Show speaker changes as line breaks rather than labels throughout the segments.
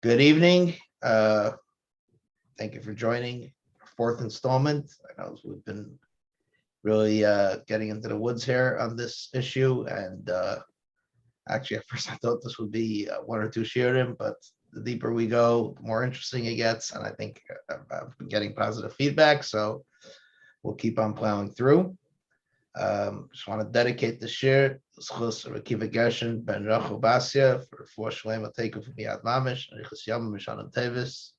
Good evening. Thank you for joining our fourth installment. I know we've been really getting into the woods here on this issue, and actually, at first I thought this would be one or two shiurim, but the deeper we go, the more interesting it gets, and I think I've been getting positive feedback, so we'll keep on plowing through. Just want to dedicate the shir schus Akiva Gershon ben Rachel Basia for Shlema Teiku from Yad Mamish and Yichus Yom Mishanim Tevis.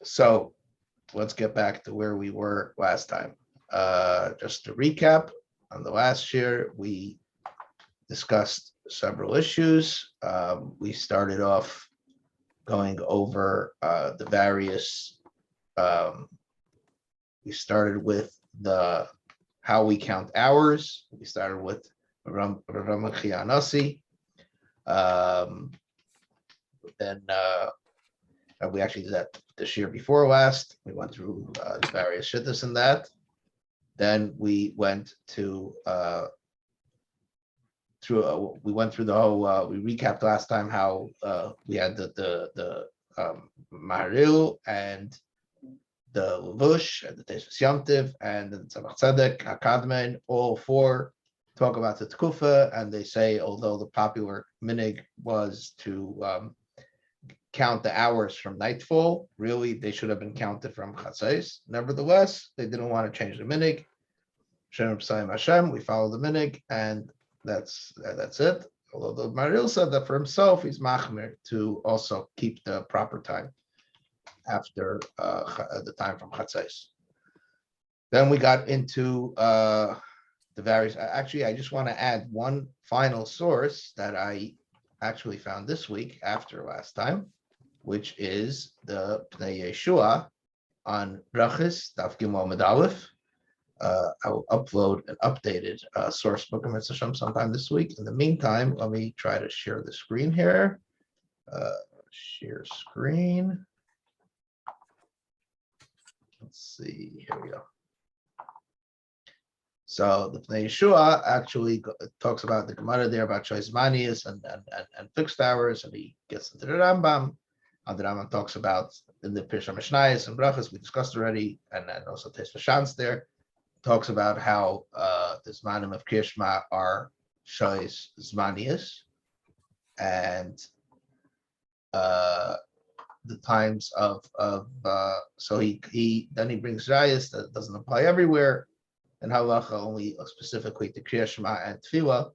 So let's get back to where we were last time. Just to recap, on the last year we discussed several issues. We started off going over the various. We started with how we count hours. We started with Ramachianasi. Then we actually did that this year before last. We went through the various shittas in that. Then we went to we went through the whole. We recapped last time how we had the Maharil and the Levush and the Teisvus Yomtiv and the Tzemach Tzedek, Hakadmen, all four talk about the Tkufa, and they say although the popular minhag was to count the hours from nightfall, really they should have been counted from Chatzos. Nevertheless, they didn't want to change the minhag. Shem B'Sayim Hashem, we follow the minhag, and that's it. Although the Maril said that for himself, he's machmir to also keep the proper time after the time from Chatzos. Then we got into the various. Actually, I just want to add one final source that I actually found this week after last time, which is the Pnei Yeshua on Brachis Daf Gimel Amud Aleph. I will upload an updated source book of Mitzvah sometime this week. In the meantime, let me try to share the screen here. Share screen. Let's see, here we go. So the Pnei Yeshua actually talks about the Gemara there about choice manias and fixed hours, and he gets into the Rambam. And the Rambam talks about in the Pirsha Mishnayos and Brachas we discussed already, and also Teisvus Shantz there talks about how the Zmanim of Kriyashma are choice manias, and the times of so he then he brings rayas that doesn't apply everywhere, and halacha only specifically to Kriya Shema and Tefillah,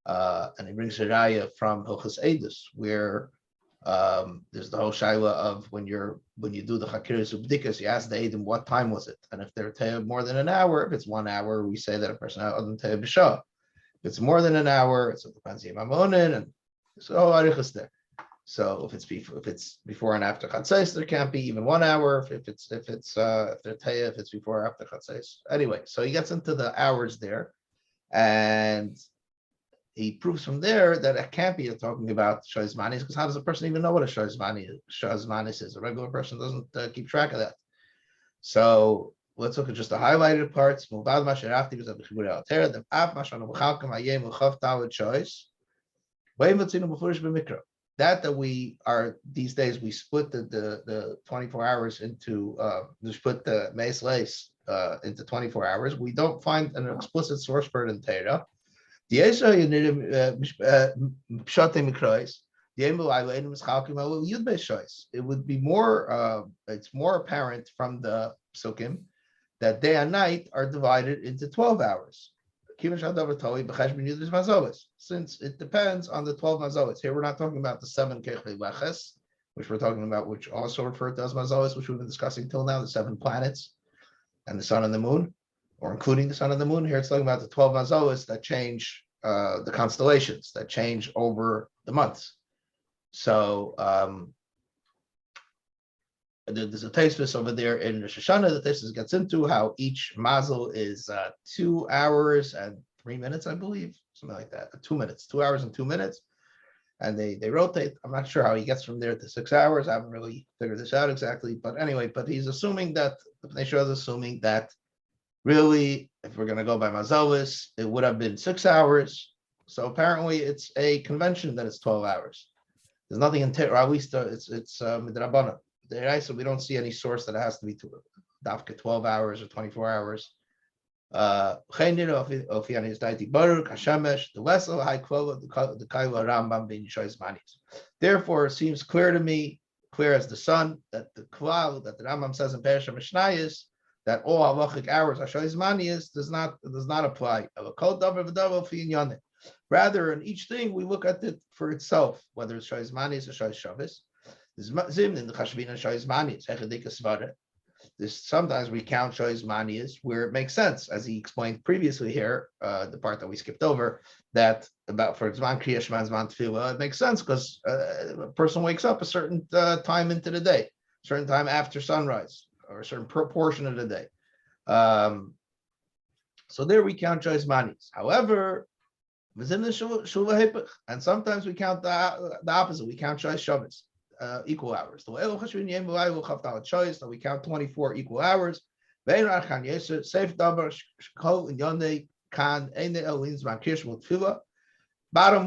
and he brings a raya from Hilchos Eidus where there's the whole shaila of when you do the chakiras ubdikas, you ask the Eidim what time was it, and if they're more than an hour, if it's 1 hour, we say that a person doesn't tell b'shah. If it's more than an hour, it depends on Yemamonin, and so arichas there. So if it's before and after Chatzos, there can't be even 1 hour. If it's before or after Chatzos. Anyway, so he gets into the hours there, and he proves from there that it can't be talking about Shoyz Manis, because how does a person even know what a Shoyz Manis is? A regular person doesn't keep track of that. So let's look at just the highlighted parts. That we are these days, we split the 24 hours into we split the Meis Leis into 24 hours. We don't find an explicit source for it in Torah. It would be more it's more apparent from the psukim that day and night are divided into 12 hours. Since it depends on the 12 mazolos. Here we're not talking about the 7 kechli leches, which we're talking about, which also referred to as mazolos, which we've been discussing till now, the 7 planets and the sun and the moon, or including the sun and the moon. Here it's talking about the 12 mazolos that change the constellations, that change over the months. So there's a Teisvus over there in Rosh Hashanah. The Teisvus gets into how each mazel is 2 hours and 3 minutes, I believe, something like that. 2 minutes, 2 hours and 2 minutes, and they rotate. I'm not sure how he gets from there to 6 hours. I haven't really figured this out exactly, but anyway, but he's assuming that the Pnei Yeshua is assuming that really, if we're going to go by mazalis, it would have been 6 hours. So apparently, it's a convention that it's 12 hours. There's nothing in Torah, at least it's midrabanan. So we don't see any source that it has to be dafka 12 hours or 24 hours. The Therefore, it seems clear to me, clear as the sun, that the klal that the Rambam says in Perush HaMishnayos, that all halachic hours Hashois Manias does not apply. Rather, in each thing we look at it for itself, whether it's Shois Manias or Shois Shabbos. Sometimes we count Shois Manias where it makes sense, as he explained previously here, the part that we skipped over, that about for Zman Kriya Shema Zman Tefillah, it makes sense because a person wakes up a certain time into the day, a certain time after sunrise, or a certain portion of the day. So there we count Shois Manias. However, and sometimes we count the opposite. We count Shois Shabbos, equal hours. So we count 24 equal hours. Bottom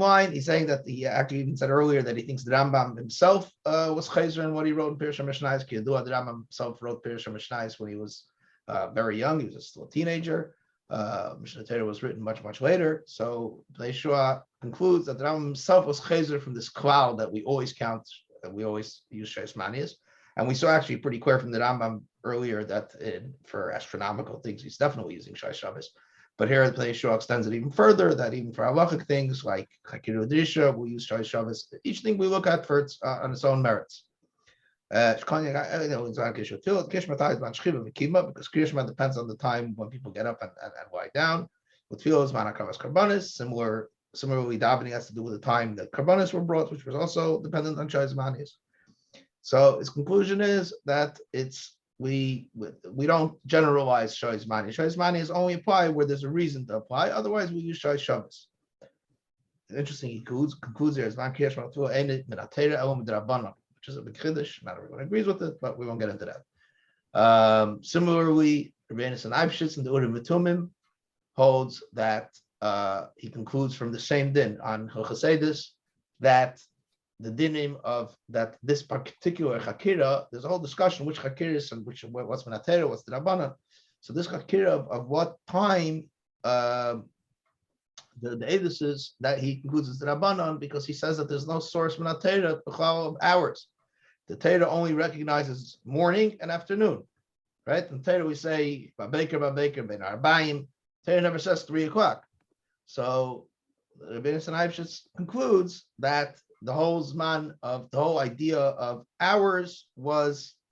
line, he's saying that he actually even said earlier that he thinks the Rambam himself was chayzer in what he wrote in Perush HaMishnayos. The Rambam himself wrote Perush HaMishnayos when he was very young. He was still a teenager. Mishnah Torah was written much, much later. So Yeshua concludes that the Rambam himself was chayzer from this cloud that we always count, that we always use Shois Manias. And we saw actually pretty clear from the Rambam earlier that for astronomical things, he's definitely using Shois Shabbos. But here the Yeshua extends it even further, that even for halachic things like Chakiru Drisha, we'll use Shois Shabbos. Each thing we look at for its on its own merits. Because Kriyashma depends on the time when people get up and lie down. With Tefillah is manakavas karbanis. Similarly, davening has to do with the time that karbanis were brought, which was also dependent on Shois Manias. So his conclusion is that we don't generalize Shois Manias. Shois Manias only apply where there's a reason to apply. Otherwise, we use Shois Shabbos. Interesting. He concludes there is which is a big Kiddush. Not everyone agrees with it, but we won't get into that. Similarly, Rebbeinu and Eibshitz in the Urim V'Tumim holds that he concludes from the same din on Chasedis that the dinim of that this particular chakira, there's a whole discussion which chakiris and what's menatera, what's the rabbanan. So this chakira of what time the edus is that he concludes is the rabbanan, because he says that there's no source menatera of hours. The Torah only recognizes morning and afternoon, right? In Torah we say babeker ben arbaim. Torah never says 3 o'clock. So Rebbeinu Eibshitz concludes that the whole zman of the whole idea of hours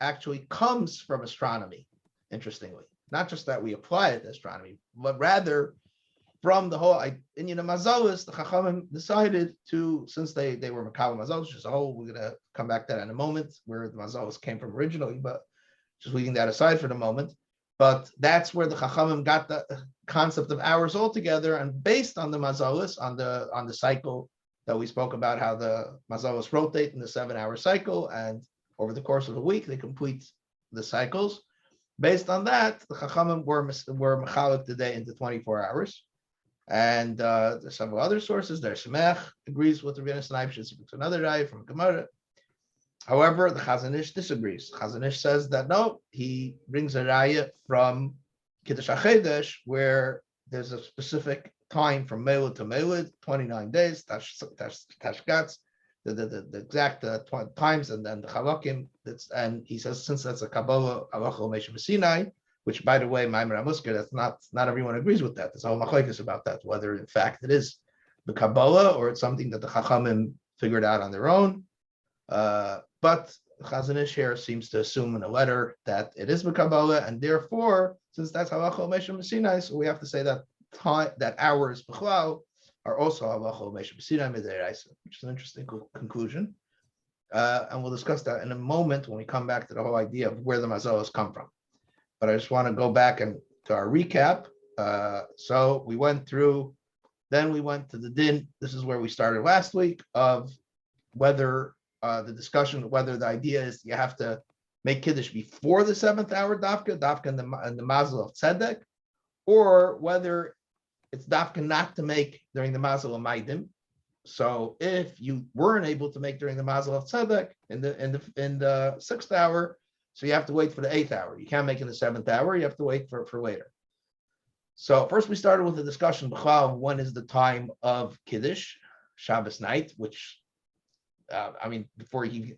actually comes from astronomy. Interestingly, not just that we apply it to astronomy, but rather from the whole Inyan of Mazalis, the Chachamim decided to, since they were Makabel Mazalis, which is a whole, we're going to come back to that in a moment, where the Mazalis came from originally, but just leaving that aside for the moment. But that's where the Chachamim got the concept of hours altogether, and based on the Mazalis, on the cycle that we spoke about, how the Mazalis rotate in the 7-hour cycle, and over the course of the week, they complete the cycles. Based on that, the Chachamim were Mechalik the day into 24 hours. And there's several other sources. There's Shemech agrees with the Rebbeinu Eibshitz. It's another raya from Gemara. However, the Chazon Ish disagrees. Chazon Ish says that no, he brings a raya from Kiddush HaChedesh, where there's a specific time from Melud to Melud, 29 days, Tashgatz, the exact times, and then the Chalakim. And he says, since that's a Kabbalah, Halacha L'Moshe Sinai, which, by the way, Maimer HaMusker, that's not everyone agrees with that. There's a whole machlokes about that, whether in fact it is the Kabbalah or it's something that the Chachamim figured out on their own. But Chazon Ish here seems to assume in a letter that it is the Kabbalah, and therefore, since that's Halacha L'Moshe Sinai, so we have to say that that hours b'chlal are also Halacha L'Moshe Sinai Mid'Oraisa, which is an interesting conclusion. And we'll discuss that in a moment when we come back to the whole idea of where the Mazalos come from. But I just want to go back to our recap. So we went through, then we went to the din. This is where we started last week, of whether the discussion, whether the idea is you have to make Kiddush before the 7th hour dafka in the mazel of tzedek, or whether it's dafka not to make during the mazel of maidim, So if you weren't able to make during the Mazel of Tzedek in the 6th hour, so you have to wait for the 8th hour. You can't make it in the 7th hour. You have to wait for later. So first we started with the discussion of when is the time of Kiddush, Shabbos night, which before you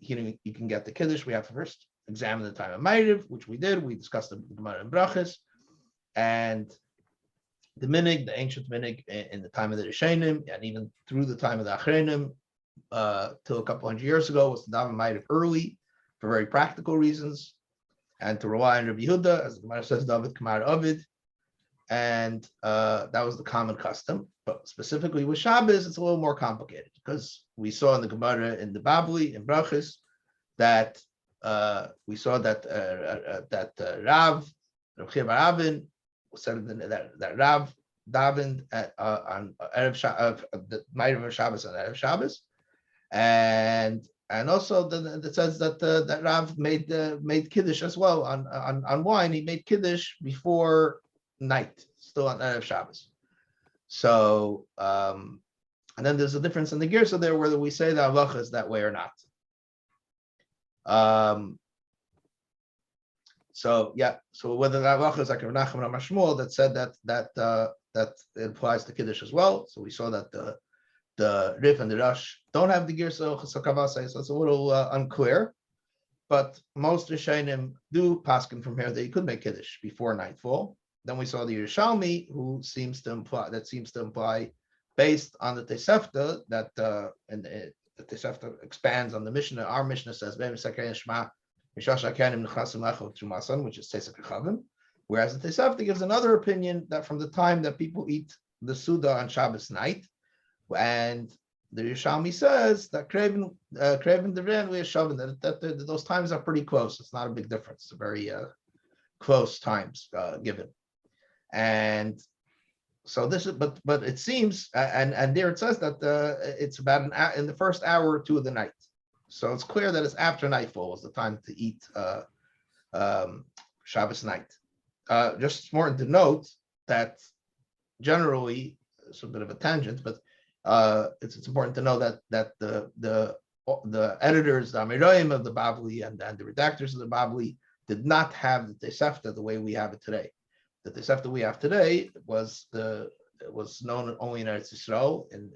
can get the Kiddush, we have to first examine the time of Ma'ariv, which we did. We discussed the Gemara and Brachas, and the minhag, the ancient minhag in the time of the Rishonim, and even through the time of the Achrenim, till a couple hundred years ago, was to daven Ma'ariv early for very practical reasons, and to rely on Rabbi Yehuda, as the Gemara says, David Kamar Ovid, and that was the common custom. But specifically with Shabbos, it's a little more complicated, because we saw in the Gemara in the Babli in Brachas that we saw that Rav Bar said that Rav davened on Erev the Ma'ariv of Shabbos and Erev Shabbos, and also that says that Rav made Kiddush as well on wine. He made Kiddush before night, still on Erev Shabbos. So and then there's a difference in the Girsa there, whether we say the halacha is that way or not. So whether the halacha is like Mנחem and Shmuel that said that it applies to Kiddush as well. So we saw that the Rif and the Rosh don't have the Girsa Chesakavasai, so it's a little unclear. But most Rishonim do paskin from here that you could make Kiddush before nightfall. Then we saw the Yerushalmi, who seems to imply, based on the Tosefta, that the Tosefta expands on the Mishnah. Our Mishnah says, which is Tesek Rechavim, whereas the Tosefta gives another opinion that from the time that people eat the Suda on Shabbos night, and the Yerushalmi says that Kraven Devren Shavin, that those times are pretty close. It's not a big difference. It's a very close times given. And so this is, but it seems, and there it says that it's about in the first hour or two of the night. So it's clear that it's after nightfall is the time to eat Shabbos night. Just important to note that generally, it's a bit of a tangent, but it's important to know that the editors, the Amiroim of the Babli and the redactors of the Babli did not have the Tosefta the way we have it today. The Tosefta we have today was known only in Eretz Yisrael, and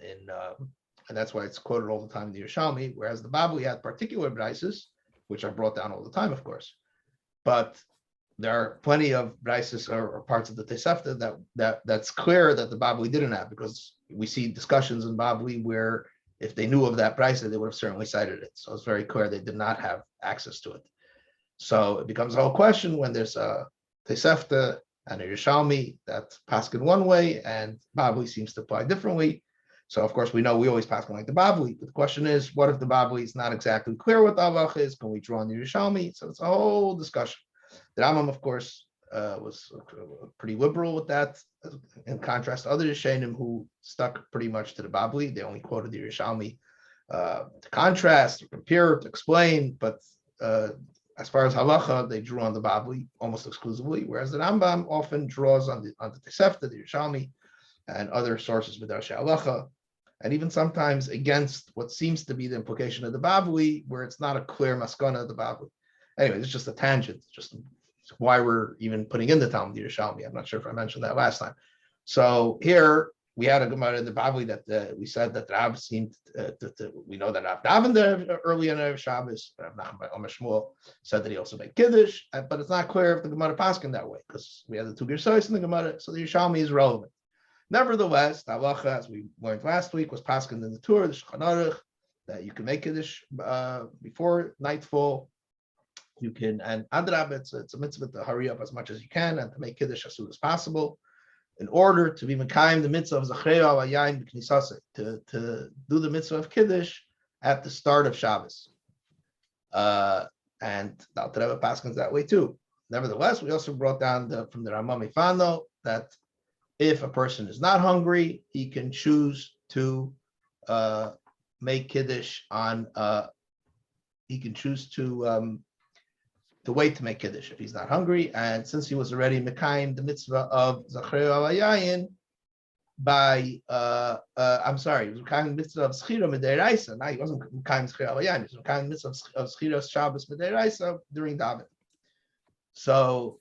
that's why it's quoted all the time in the Yerushalmi, whereas the Babli had particular braises, which are brought down all the time, of course. But there are plenty of braises or parts of the Tosefta that's clear that the Babli didn't have, because we see discussions in Babli where if they knew of that braisa, they would have certainly cited it. So it's very clear they did not have access to it. So it becomes a whole question when there's a Tosefta and a Yerushalmi that paskin one way and Babli seems to apply differently. So of course we know we always paskin like the Babli, but the question is, what if the Babli is not exactly clear what the halacha is? Can we draw on the Yerushalmi? So it's a whole discussion. The Rambam, of course, was pretty liberal with that, in contrast to other Rishonim who stuck pretty much to the Babli. They only quoted the Yerushalmi to contrast, to compare, to explain, but as far as halacha, they drew on the Babli almost exclusively, whereas the Rambam often draws on the Tosefta, the Yerushalmi, and other sources with Rashi halacha, and even sometimes against what seems to be the implication of the Babli, where it's not a clear maskana of the Babli. Anyway, it's just a tangent, just why we're even putting in the Talmud Yerushalmi. I'm not sure if I mentioned that last time. So here we had a Gemara in the Babli that we said that Rav seemed we know that Rav davened early in Erev Shabbos. Rav נחum Shmuel said that he also made Kiddush, but it's not clear if the Gemara paskin that way, because we had the two Gersos in the Gemara, so the Yerushalmi is relevant. Nevertheless, the halacha, as we learned last week, was paskin in the Torah, the Shulchan Aruch, that you can make Kiddush before nightfall. You can, and adrab, it's a mitzvah to hurry up as much as you can and to make Kiddush as soon as possible, in order to be mekayim the mitzvah of zachrei al yayin b'knisase, to do the mitzvah of Kiddush at the start of Shabbos. And the Alter Rebbe paskins that way too. Nevertheless, we also brought down from the Rama Mifano that if a person is not hungry, he can choose to make Kiddush on. He can choose to wait to make Kiddush if he's not hungry. And since he was already Mekayim, the mitzvah of Zachrei al Yayin, by I'm sorry, he was Mekayim mitzvah of Schira Midiraisa. Now he wasn't Mekayim Schira Alayan, he was Mekayim mitzvah of Schira Shabbos Midiraisa during davening. So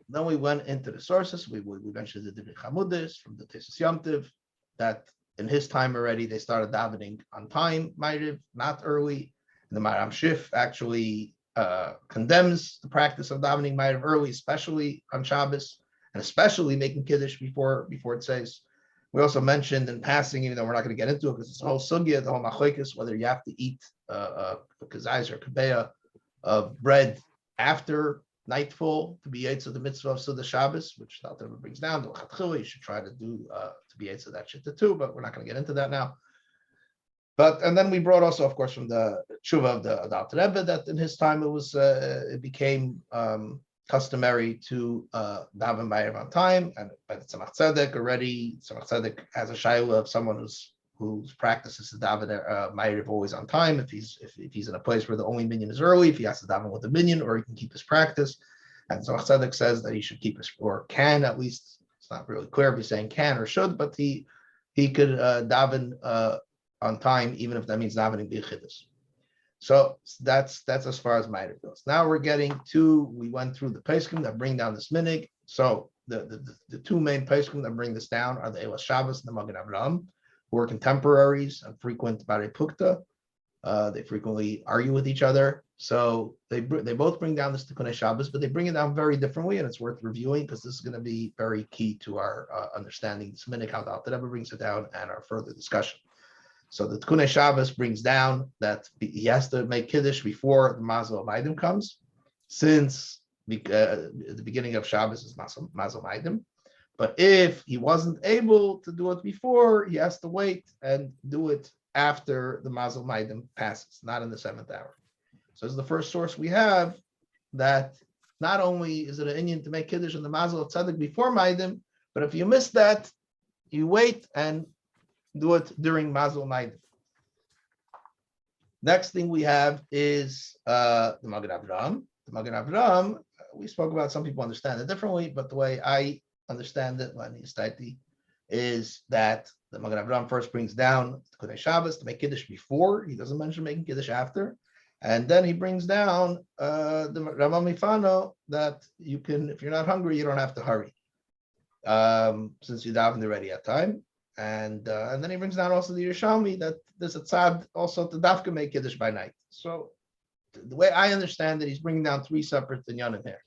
then we went into the sources. We mentioned the Divrei Chamudis from the Tesis Yomtiv, that in his time already they started davening on time, Ma'ariv, not early. And the Maram Shif actually condemns the practice of davening Ma'ariv early, especially on Shabbos, and especially making Kiddush before it says. We also mentioned in passing, even though we're not going to get into it, because it's a whole sugya, the whole machlokes, whether you have to eat kazayis or kabeya of bread after nightfall to be Yetz of the mitzvah of Suda Shabbos, which the Alter Rebbe brings down. You should try to do to be Yetz of that shit too, but we're not going to get into that now. And then we brought also, of course, from the tshuva of the Alter Rebbe, that in his time it became customary to daven Ma'ariv on time, and by the Tzemach Tzedek already, Tzemach Tzedek has a shayla of someone whose practice is to daven Ma'ariv always on time. If he's in a place where the only minyan is early, if he has to daven with a minyan, or he can keep his practice. And Tzemach Tzedek says that he should keep his, or can at least. It's not really clear if he's saying can or should, but he could daven on time, even if that means davening b'chidus. So that's as far as Ma'ariv goes. Now we went through the Pesachim that bring down this minhag. So the two main Pesachim that bring this down are the Eilas Shabbos and the Magen Avraham, who are contemporaries and frequent Barei Pukta. They frequently argue with each other. So they both bring down this Tikkunei Shabbos, but they bring it down very differently, and it's worth reviewing because this is going to be very key to our understanding this minhag, how the Alter Rebbe brings it down, and our further discussion. So the Tikkunei Shabbos brings down that he has to make Kiddush before the Mazel Maidim comes, since the beginning of Shabbos is Mazel Maidim. But if he wasn't able to do it before, he has to wait and do it after the Mazel Maidim passes, not in the 7th hour. So this is the first source we have, that not only is it an Indian to make Kiddush in the Mazel Tzedek before Maidim, but if you miss that, you wait and do it during Mazel Maidim. Next thing we have is the Magen Avraham. The Magen Avraham, we spoke about, some people understand it differently, but the way I understand it, is that the Magen Avraham first brings down Tikkunei Shabbos to make Kiddush before. He doesn't mention making Kiddush after. And then he brings down the Rama Mifano that you can, if you're not hungry, you don't have to hurry, since you davened already at time. And then he brings down also the Yerushalmi that there's a tzad also to dafka make Kiddush by night. So the way I understand it, he's bringing down 3 separate inyanim here,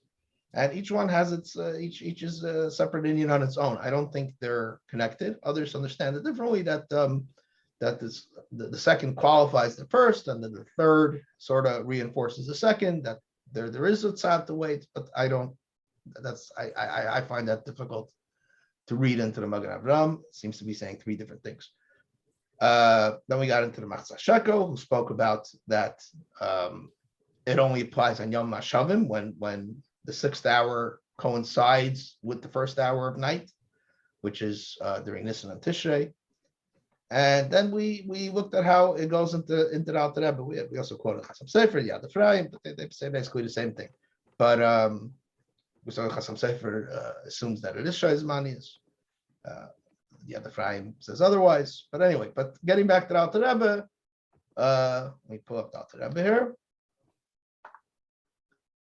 and each one has its each is a separate inyan on its own. I don't think they're connected. Others understand it differently, that the second qualifies the first, and then the third sort of reinforces the second. That there is a tzad to wait, but I don't. I find that difficult to read into the Magen Avraham. It seems to be saying 3 different things. Then we got into the Machzah Shekel, who spoke about that it only applies on Yom HaShavim when the 6th hour coincides with the 1st hour of night, which is during Nisan and Tishrei. And then we looked at how it goes into the Alter Rebbe. We also quoted Chasam Sofer, Yad Ephraim, but they say basically the same thing. But we saw Chasam Sofer assumes that it is Shais Manias. Yad Ephraim says otherwise. But anyway, getting back to the Alter Rebbe, let me pull up the Alter Rebbe here.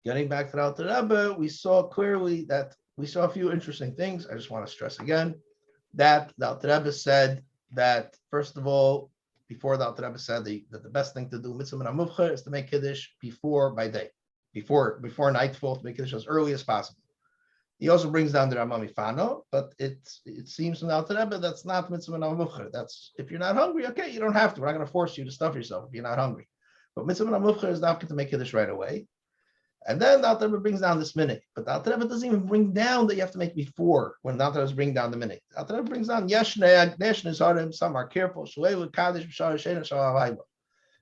Getting back to the Alter Rebbe, we saw clearly that we saw a few interesting things. I just want to stress again that the Alter Rebbe said that, first of all, before the Alter Rebbe said that the best thing to do mitzvah min hamuvcha is to make Kiddush before before nightfall, to make Kiddush as early as possible. He also brings down the Rama Mifano, but it seems from the Alter Rebbe that's not mitzvah min hamuvcha. That's if you're not hungry, okay, you don't have to. We're not going to force you to stuff yourself if you're not hungry. But mitzvah min hamuvcha is not to make Kiddush right away. And then the Alter Rebbe brings down this minhag, but the Alter Rebbe doesn't even bring down that you have to make before when the Alter Rebbe brings down the minhag. The Alter Rebbe brings down some are careful.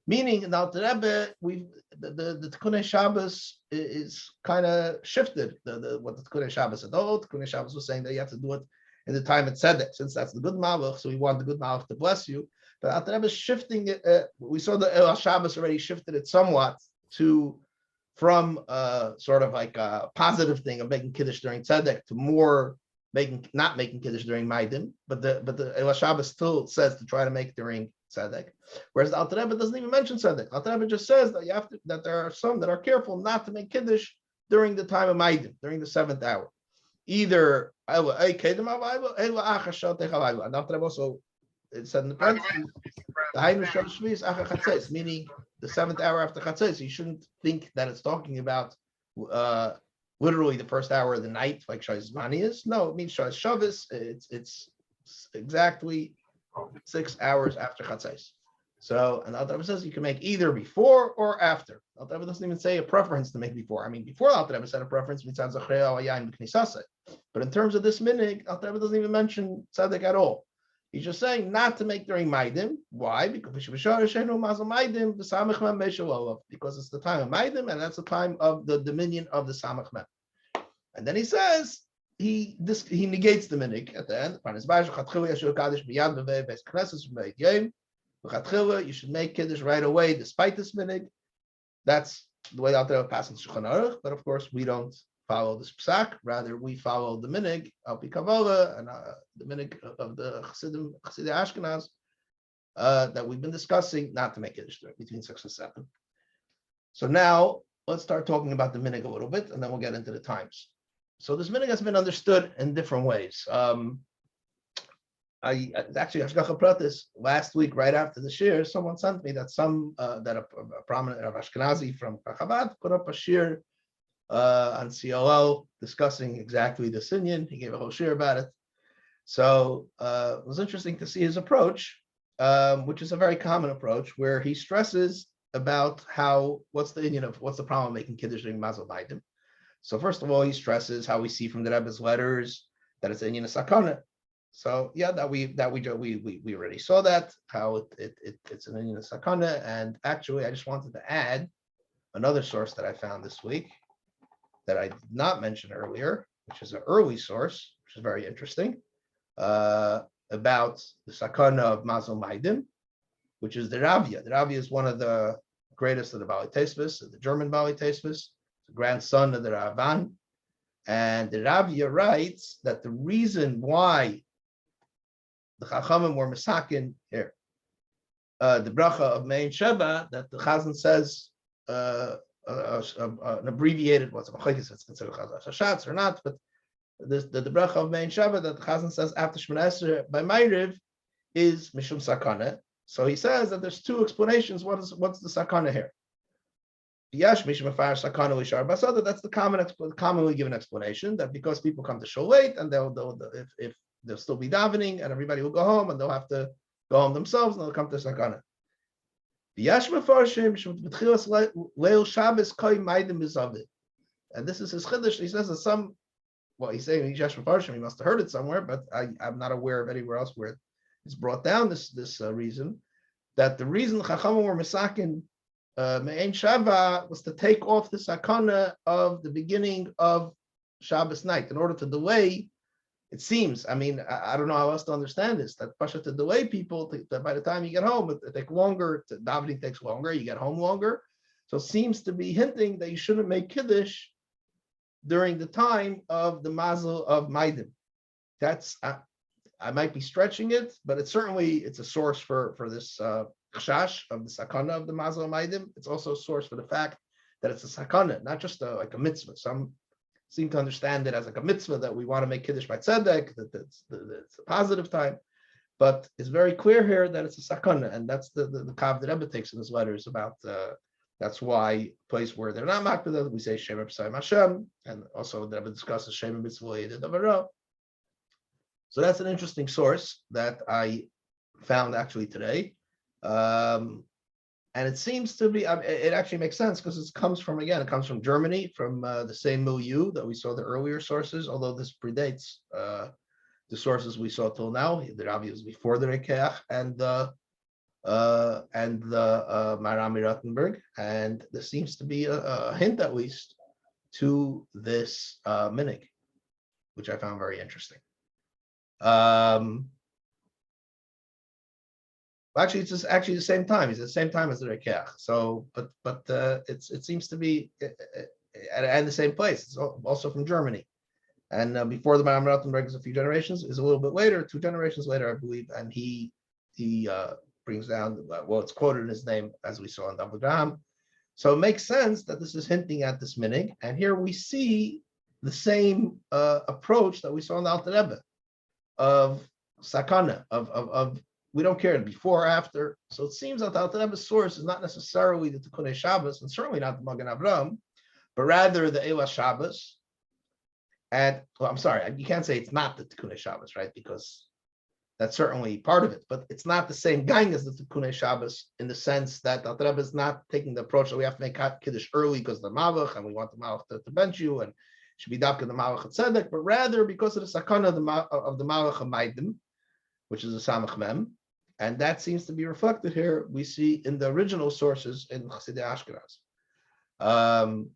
Meaning in the Alter Rebbe, the Tikkunei Shabbos is kind of shifted. What the Tikkunei Shabbos said. Oh, Tikkunei Shabbos was saying that you have to do it in the time at Tzedek, since that's the good malach. So we want the good malach to bless you. But Alter Rebbe is shifting it. We saw the Shabbos already shifted it somewhat from sort of like a positive thing of making Kiddush during Tzedek to more not making Kiddush during Maidim, but the Eila Shabbos still says to try to make during Tzedek. Whereas the Alter Rebbe doesn't even mention Tzedek. Alter Rebbe just says that that there are some that are careful not to make Kiddush during the time of Maidim, during the 7th hour. Either and Alter Rebbe also, it said in the parentheses, meaning the 7th hour after Chatzos. You shouldn't think that it's talking about literally the first hour of the night, like Shais Zmani is. No, it means Shais Shabbos. It's exactly 6 hours after Chatzos. So, and the Alter Rebbe says you can make either before or after. The Alter Rebbe doesn't even say a preference to make before. I mean, before the Alter Rebbe said a preference, but in terms of this minhag, Alter Rebbe doesn't even mention tzedek at all. He's just saying not to make during Maidim. Why? Because it's the time of Maidim, and that's the time of the dominion of the Samach Mem. And then he says he negates the minhag at the end. You should make Kiddush right away, despite this minhag. That's the way out there of passing Shulchan Aruch. But of course, we don't follow this psak. Rather, we follow the minhag al pi Kabbalah and the minhag of the Chassidim Ashkenaz that we've been discussing, not to make Kiddush between 6 and 7. So now let's start talking about the minhag a little bit, and then we'll get into the times. So this minhag has been understood in different ways. I actually Hashgacha Pratis last week, right after the shir, someone sent me that a prominent Rav Ashkenazi from Chabad put up a shir on CLL discussing exactly this inyan. He gave a whole shir about it. So it was interesting to see his approach, which is a very common approach, where he stresses about what's the inyan of what's the problem making Kiddush during Mazel Maidim. So first of all, he stresses how we see from the Rebbe's letters that it's inyan of sakana. So yeah, that we already saw that, how it's an inyan of sakana. And actually, I just wanted to add another source that I found this week that I did not mention earlier, which is an early source, which is very interesting, about the sakana of Mazel Maidim, which is the Ravya. The Ravya is one of the greatest of the Bali Tesvis, the German Bali Tesvis, the grandson of the Ramban. And the Ravya writes that the reason why the Chachamim were misakin here, the bracha of Mein Sheva, that the Chazan says an abbreviated, what's it's considered Chazan or not, but the bracha of Mein Sheva that the Chazan says after Shemona Esrei by Ma'ariv is Mishum Sakana. So he says that there's two explanations. What's the Sakana here? Yash Mishum Afar Sakana Lishar Basada. That's the commonly given explanation, that because people come to shul late and if they'll still be davening and everybody will go home and they'll have to go home themselves and they'll come to Sakana. And this is his Kiddush. He says that he's saying he must have heard it somewhere, but I'm not aware of anywhere else where it's brought down this reason, that the reason Chachamim were misakin Me'en Shava was to take off the sakana of the beginning of Shabbos night in order to delay. It seems, I mean, I don't know how else to understand this, that Pasha to delay people, that by the time you get home, it takes longer, davening takes longer, you get home longer. So it seems to be hinting that you shouldn't make Kiddush during the time of the Mazel of Maidim. That's, I might be stretching it, but it's a source for this chash of the sakana of the Mazel of Maidim. It's also a source for the fact that it's a sakana, not just like a mitzvah. Some seem to understand it as like a mitzvah that we want to make Kiddush by tzedek, that it's a positive time, but it's very clear here that it's a sakana, and that's the kav that Rebbe takes in his letters about. That's why place where they're not makbid, we say Shem Epsayim Hashem, and also the Rebbe discusses Shem Mitzvah Davara. So that's an interesting source that I found actually today, and it seems to be. It actually makes sense because it comes from Germany, from the same milieu that we saw the earlier sources. Although this predates the sources we saw till now. The Ravi was before the Rekeach and the Marami Rottenberg, and there seems to be a hint at least to this minhag, which I found very interesting. Actually, it's actually the same time. It's the same time as the Rekeach. So, but it seems to be and the same place. It's also from Germany. And before the Maharam Rottenberg is a few generations, is a little bit later, 2 generations later, I believe, and he brings down, well, it's quoted in his name, as we saw in Abraham. So it makes sense that this is hinting at this minhag, and here we see the same approach that we saw in the Alter Rebbe of sakana, of we don't care before or after. So it seems that the Alter Rebbe's source is not necessarily the Tikkunei Shabbos, and certainly not the Magen Avraham, but rather the Eilas Shabbos. And well, I'm sorry, you can't say it's not the Tikkunei Shabbos, right? Because that's certainly part of it, but it's not the same gang as the Tikkunei Shabbos in the sense that the Alter Rebbe is not taking the approach that we have to make Kiddush early because of the Malach, and we want the Malach to bench you, and should be dafka the Malach at Tzedek, but rather because of the sakana of the Malach Maidim, which is a Samach Mem, and that seems to be reflected here. We see in the original sources in Chassidei Ashkenaz.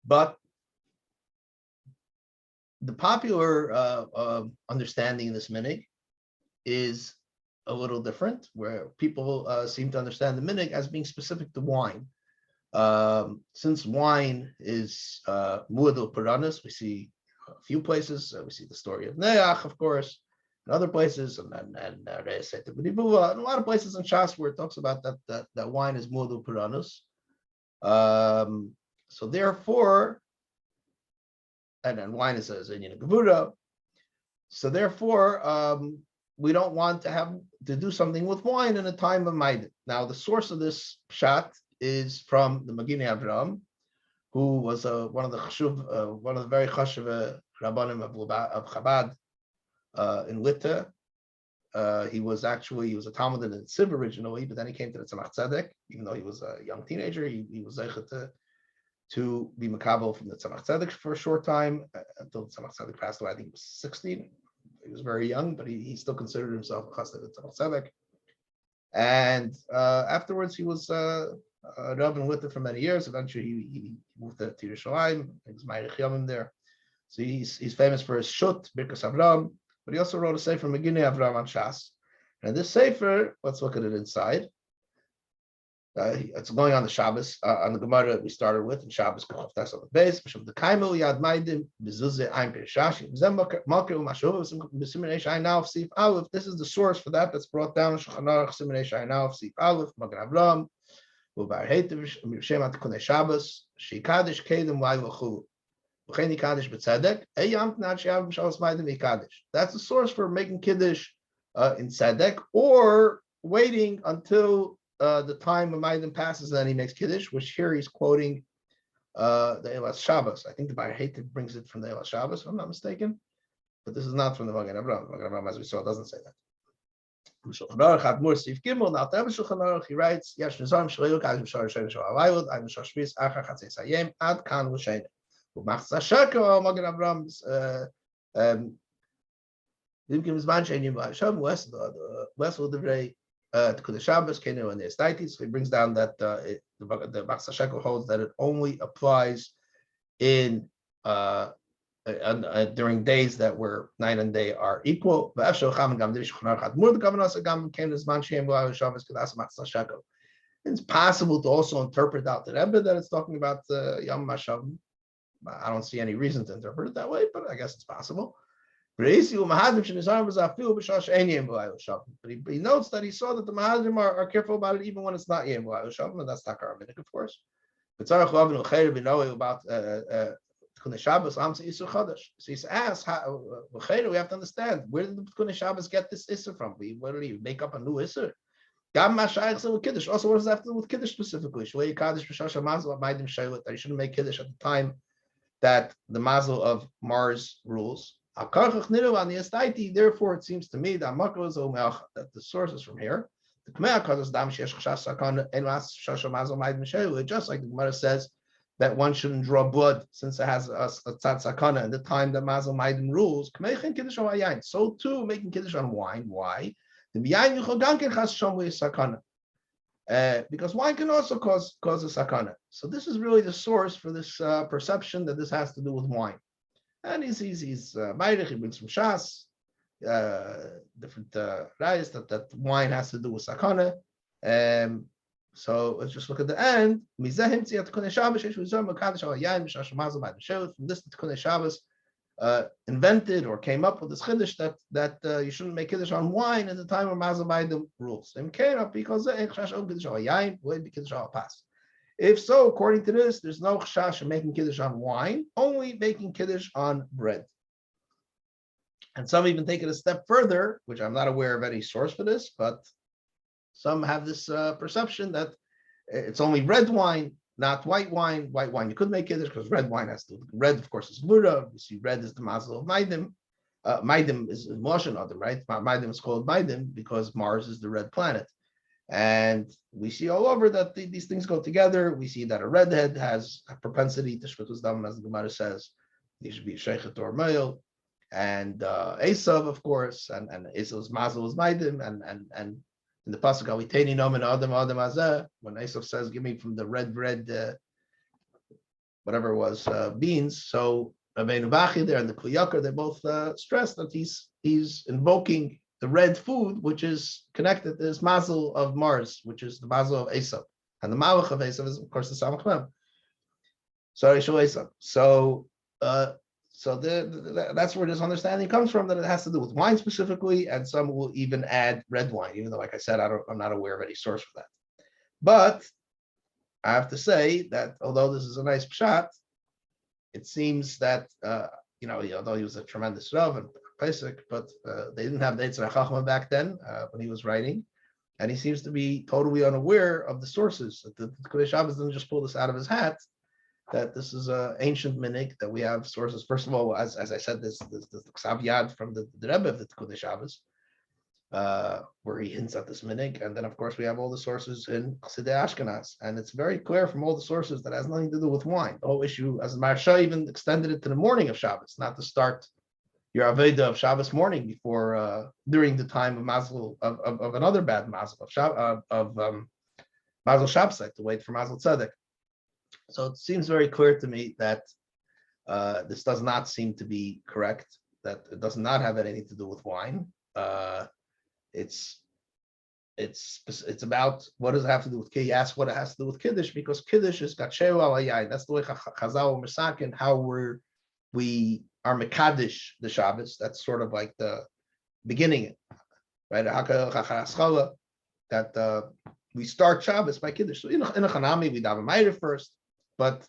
But the popular understanding in this minhag is a little different, where people seem to understand the minhag as being specific to wine. Since wine is muadil puranas, we see a few places. We see the story of Neach, of course, and other places, and a lot of places in Shas where it talks about that wine is muadil puranas. So therefore, and then wine is a gevura. So therefore, we don't want to do something with wine in a time of Maidim. Now, the source of this pshat is from the Maginei Avraham, who was one of the very chashuv rabbanim of Chabad in Lita. He was a Talmud in the Tziv originally, but then he came to the Tzemach Tzedek. Even though he was a young teenager, he was zeichet to be makabel from the Tzemach Tzedek for a short time until the Tzemach Tzedek passed away. I think he was 16. He was very young, but he still considered himself a chassid of Tzemach Tzedek. And afterwards, he was Rav in Lita for many years. Eventually, he moved to Yerushalayim. He was Ma'arich Yomim there. So he's famous for his Shut, Birkas Avram, but he also wrote a sefer Maginei Avram on Shas. And this sefer, let's look at it inside. It's going on the Shabbos, on the Gemara that we started with, in Shabbos Kuf Tes on the base. The Kaimel Yad Maidim Bezuze Ein Perishashi. This is the source for that that's brought down. Shulchan Aruch Siman Eish Ayin Aleph Sif Aleph Magen Avraham Ubar Heitev Shem Atkunei Shabbos Sheikadesh Kedem Vayvachu V'chein Yikadesh B'Tzedek Eyam Tnat Sheyav B'Shalos Maidim Yikadesh. That's the source for making Kiddush in Tzedek, or waiting until the time of Maidim passes, and then he makes Kiddush, which here he's quoting the Eilas Shabbos. I think the Bayer Hated brings it from the Eilas Shabbos, if I'm not mistaken. But this is not from the Magen Avraham. Magen Avraham, as we saw, doesn't say that. Shulchan Aruch Admur Sif Gimel. Now, Shulchan Aruch, he writes, Yesh Nizam Shleil Kadim Shor Shen Shor Alayud Ayim Shor Shvis Achar Chatzei Sayem Ad Kan L'Shein. U'Machz Hashakel Magen Avraham's Dimkim Zman Shein Yim Sham West Divrei Tikkunei Shabbos Kenu and the Estaitis. So he brings down that the Machz Hashakel holds that it only applies in during days that where night and day are equal. It's possible to also interpret out the Rebbe that it's talking about Yom Hashem. I don't see any reason to interpret it that way, but I guess it's possible. But he notes that he saw that the Mahadim are careful about it even when it's not Yom Hashem, and that's not Karabinik, of course. But about Tikkunei Shabbos, so he's asked, we have to understand, where did the Tikkunei Shabbos get this Isser from? Where did he make up a new Isser? Also, what does that have to do with Kiddush specifically? That you shouldn't make Kiddush at the time that the mazel of Mars rules. Therefore, it seems to me that the source is from here. Just like the Gemara says that one shouldn't draw blood since it has a tzad sakana in the time that mazel maidim rules. So too, making kiddush on wine. Why? Because wine can also cause a sakana. So this is really the source for this perception that this has to do with wine. And he's Meirich, he brings from Shas, different rayas that wine has to do with sakana. So let's just look at the end. From this, the Tikkun Shabbos invented or came up with this Kiddush that you shouldn't make Kiddush on wine at the time of Mazel Maidim rules. If so, according to this, there's no chashash of making Kiddush on wine, only making Kiddush on bread. And some even take it a step further, which I'm not aware of any source for this, but some have this perception that it's only red wine, not white wine. White wine you could make Kiddush because red wine has to. Red, of course, is Gvura. You see, red is the mazel of Maidim. Maidim is Moshe Adam, right? Maidim is called Maidim because Mars is the red planet. And we see all over that these things go together. We see that a redhead has a propensity to shvitus dam, as the Gemara says. He should be a sheichet or male. And Esav, of course, and Esav's mazel is Maidim, and in the pasuk Aviteni Nomen Adam Adam Azeh, when Esav says, "Give me from the red whatever it was beans," so Rabbeinu Vachi there and the Kliyakar, they both stress that he's invoking the red food, which is connected to this mazel of Mars, which is the mazel of Esav, and the malach of Esav is of course the Samach Mem. Sorry, Shul Esav. So that's where this understanding comes from, that it has to do with wine specifically, and some will even add red wine, even though, like I said, I'm not aware of any source for that. But I have to say that although this is a nice pshat, it seems that although he was a tremendous Rav and Pesach, but they didn't have the Eitzar Chachma back then when he was writing, and he seems to be totally unaware of the sources. That the Kiddush Shabbos didn't just pull this out of his hat. That this is an ancient minhag, that we have sources. First of all, as I said, this Ksav Yad from the Rebbe of the Tikkun Shabbos, where he hints at this minhag, and then of course we have all the sources in Chassidei Ashkenaz, and it's very clear from all the sources that has nothing to do with wine. The whole issue, as the Maharsha even extended it to the morning of Shabbos, not to start your Aveda of Shabbos morning before during the time of Mazel of another bad Mazel of Mazel Shabbos, to wait for Mazel Tzedek. So it seems very clear to me that this does not seem to be correct, that it does not have anything to do with wine. It's about what does it have to do with Kiddush. You ask what it has to do with Kiddush, because Kiddush is Gatsheu al Yayin. That's the way Chazal Misakin, how we are Mekadesh the Shabbos. That's sort of like the beginning, right? That we start Shabbos by Kiddush. So in a Chanami, we daven Ma'ariv first, but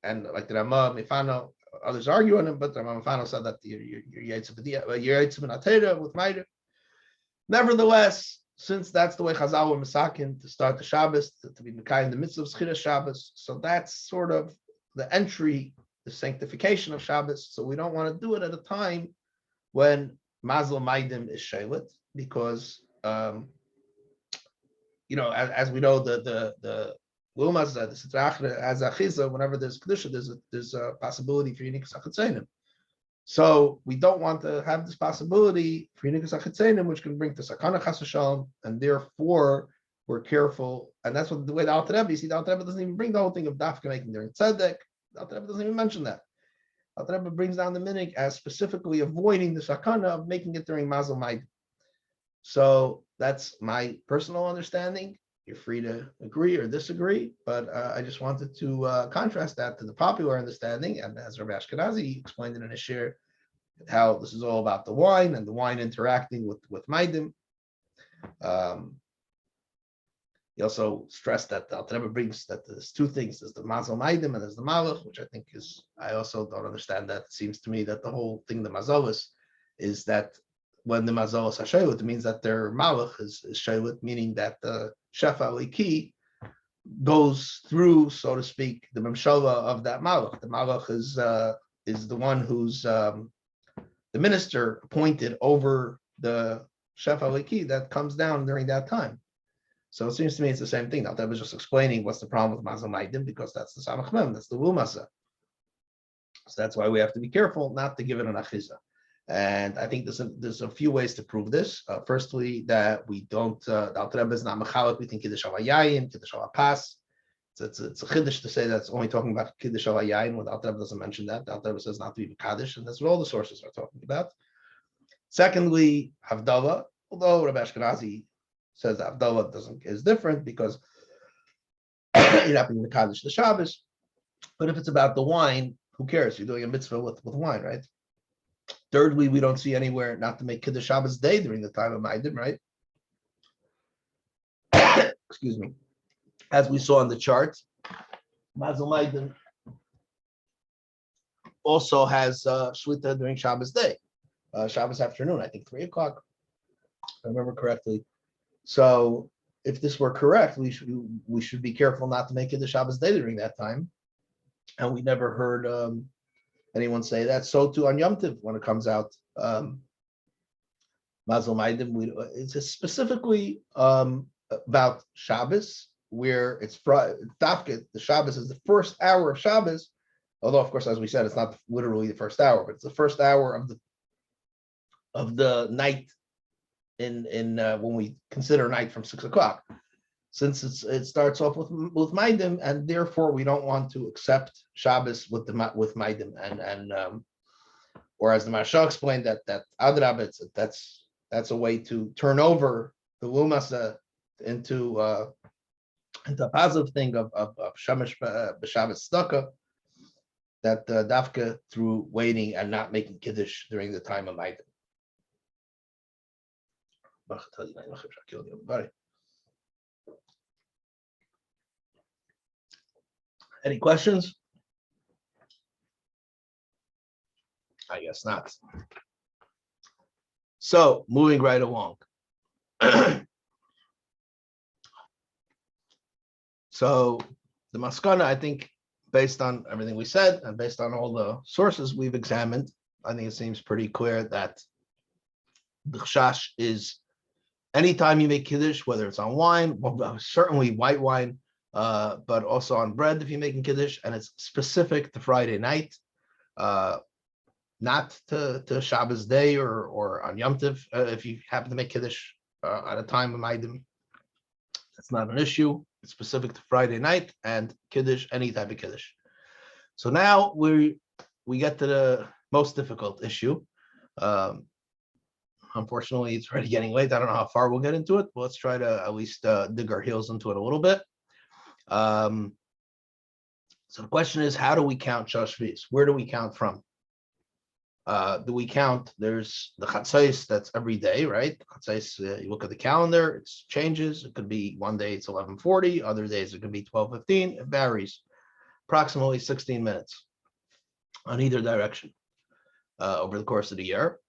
and like the Rama Mifano, others argue on him, but the Rama Mifano said that your Yitzim Atera with Ma'ariv. Nevertheless, since that's the way Chazal were Misakin to start the Shabbos, to be Mekai in the midst of Schiras Shabbos, so that's sort of the entry, the sanctification of Shabbos. So we don't want to do it at a time when Mazel Maidim is Shelet, because as we know, the Lumas, the Sitrachre as Achiza, whenever there's Kedusha, there's a possibility for Yinikus Achatzenim. So we don't want to have this possibility for Yinikus Achatzenim, which can bring to Sakana Chas V'Shalom, and therefore we're careful. And that's what the way the Alter Rebbe, you see, the Alter Rebbe doesn't even bring the whole thing of Dafka making during Tzedek. The Alter Rebbe doesn't even mention that. The Alter Rebbe brings down the minhag as specifically avoiding the Sakana of making it during Mazel Maidim. So that's my personal understanding. You're free to agree or disagree, but I just wanted to contrast that to the popular understanding. And as Rabbi Ashkenazi explained it in his share, how this is all about the wine and the wine interacting with Maidim. He also stressed that the Alter Rebbe brings that there's two things: there's the Mazel Maidim and there's the Malach, which I think I also don't understand that. It seems to me that the whole thing, the Mazolis, is that when the Mazolis are Shelut, it means that their Malach is Shelut, meaning that the Shefa Liki goes through, so to speak, the Memshala of that Malach. The Malach is the one who's the minister appointed over the Shefa Liki that comes down during that time. So it seems to me it's the same thing. Now that was just explaining what's the problem with Mazel Maidim, because that's the Samach Mem, that's the Lumasa. So that's why we have to be careful not to give it an Achiza. And I think there's a few ways to prove this. Firstly, that we don't, the Alter Rebbe is not Mechalek, we think Kiddush al Yayin, Kiddush al Pas. It's a Kiddush to say that's only talking about Kiddush al Yayin, when the Alter Rebbe doesn't mention that. The Alter Rebbe says not to be Kaddish, and that's what all the sources are talking about. Secondly, Havdalah, although Rabbi Ashkenazi says that Havdalah is different, because you're not being Mekadosh the Shabbos. But if it's about the wine, who cares? You're doing a mitzvah with wine, right? Thirdly, we don't see anywhere not to make Kiddush Shabbos day during the time of Maidim, right? Excuse me. As we saw on the chart, Mazel Maidim also has Shvita during Shabbos day, Shabbos afternoon, I think 3 o'clock, if I remember correctly. So if this were correct, we should be careful not to make it the Shabbos day during that time. And we never heard anyone say that. So too on Yom Tov when it comes out, Mazel Maidim, it's specifically about Shabbos, where it's Dafka. The Shabbos is the first hour of Shabbos. Although, of course, as we said, it's not literally the first hour, but it's the first hour of the night in when we consider night from 6 o'clock. Since it starts off with Maidim, and therefore we don't want to accept Shabbos with Maidim, and or as the Maharsha explained that Adrab, that's a way to turn over the Lumasa into a positive thing of Shamash b'Shabbos Tzedakah, that Dafka through waiting and not making Kiddush during the time of Maidim. Any questions? I guess not. So moving right along. So the maskana, I think, based on everything we said and based on all the sources we've examined, I think it seems pretty clear that the chash is anytime you make Kiddush, whether it's on wine, well, certainly white wine, but also on bread if you're making Kiddush, and it's specific to Friday night, not to Shabbos day or on Yom Tov. If you happen to make Kiddush at a time of Maidim, that's not an issue. It's specific to Friday night and Kiddush, any type of Kiddush. So now we get to the most difficult issue. Unfortunately, it's already getting late. I don't know how far we'll get into it, but let's try to at least dig our heels into it a little bit. So the question is, how do we count Shashvis? Where do we count from? Do we count? There's the Chatzais, that's every day, right? Chatzais, you look at the calendar, it changes. It could be one day it's 11:40, other days it could be 12:15. It varies, approximately 16 minutes on either direction over the course of the year.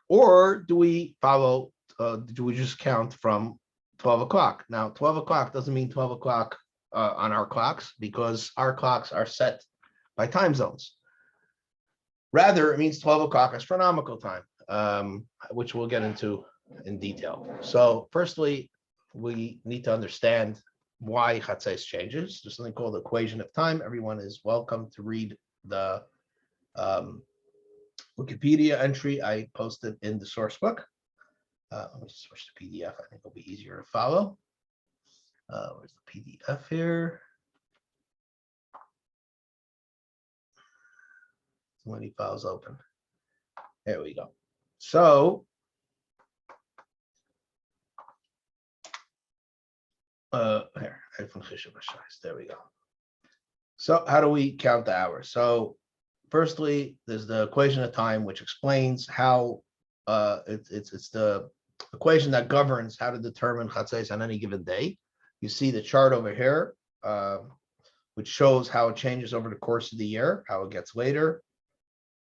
Or do we follow? Do we just count from 12 o'clock? Now, 12 o'clock doesn't mean 12 o'clock on our clocks, because our clocks are set by time zones. Rather, it means 12 o'clock astronomical time, which we'll get into in detail. So firstly, we need to understand why Chatzais changes. There's something called the equation of time. Everyone is welcome to read the Wikipedia entry I posted in the source book. Let me switch to PDF. I think it'll be easier to follow. Where's the PDF here? So many files open. There we go. So here, there we go. So how do we count the hours? So firstly, there's the equation of time, which explains how it's the equation that governs how to determine Chatzais on any given day. You see the chart over here, which shows how it changes over the course of the year, how it gets later.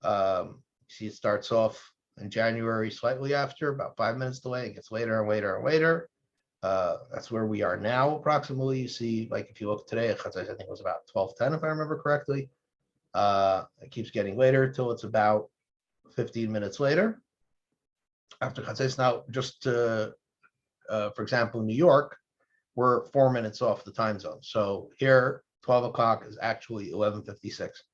You see it starts off in January, slightly after, about 5 minutes delay. It gets later and later and later. That's where we are now, approximately. You see, like if you look today, Chatzais, I think it was about 12:10, if I remember correctly. It keeps getting later till it's about 15 minutes later after Chatzais. Now, just for example, in New York, we're 4 minutes off the time zone. So here, 12 o'clock is actually 11:56.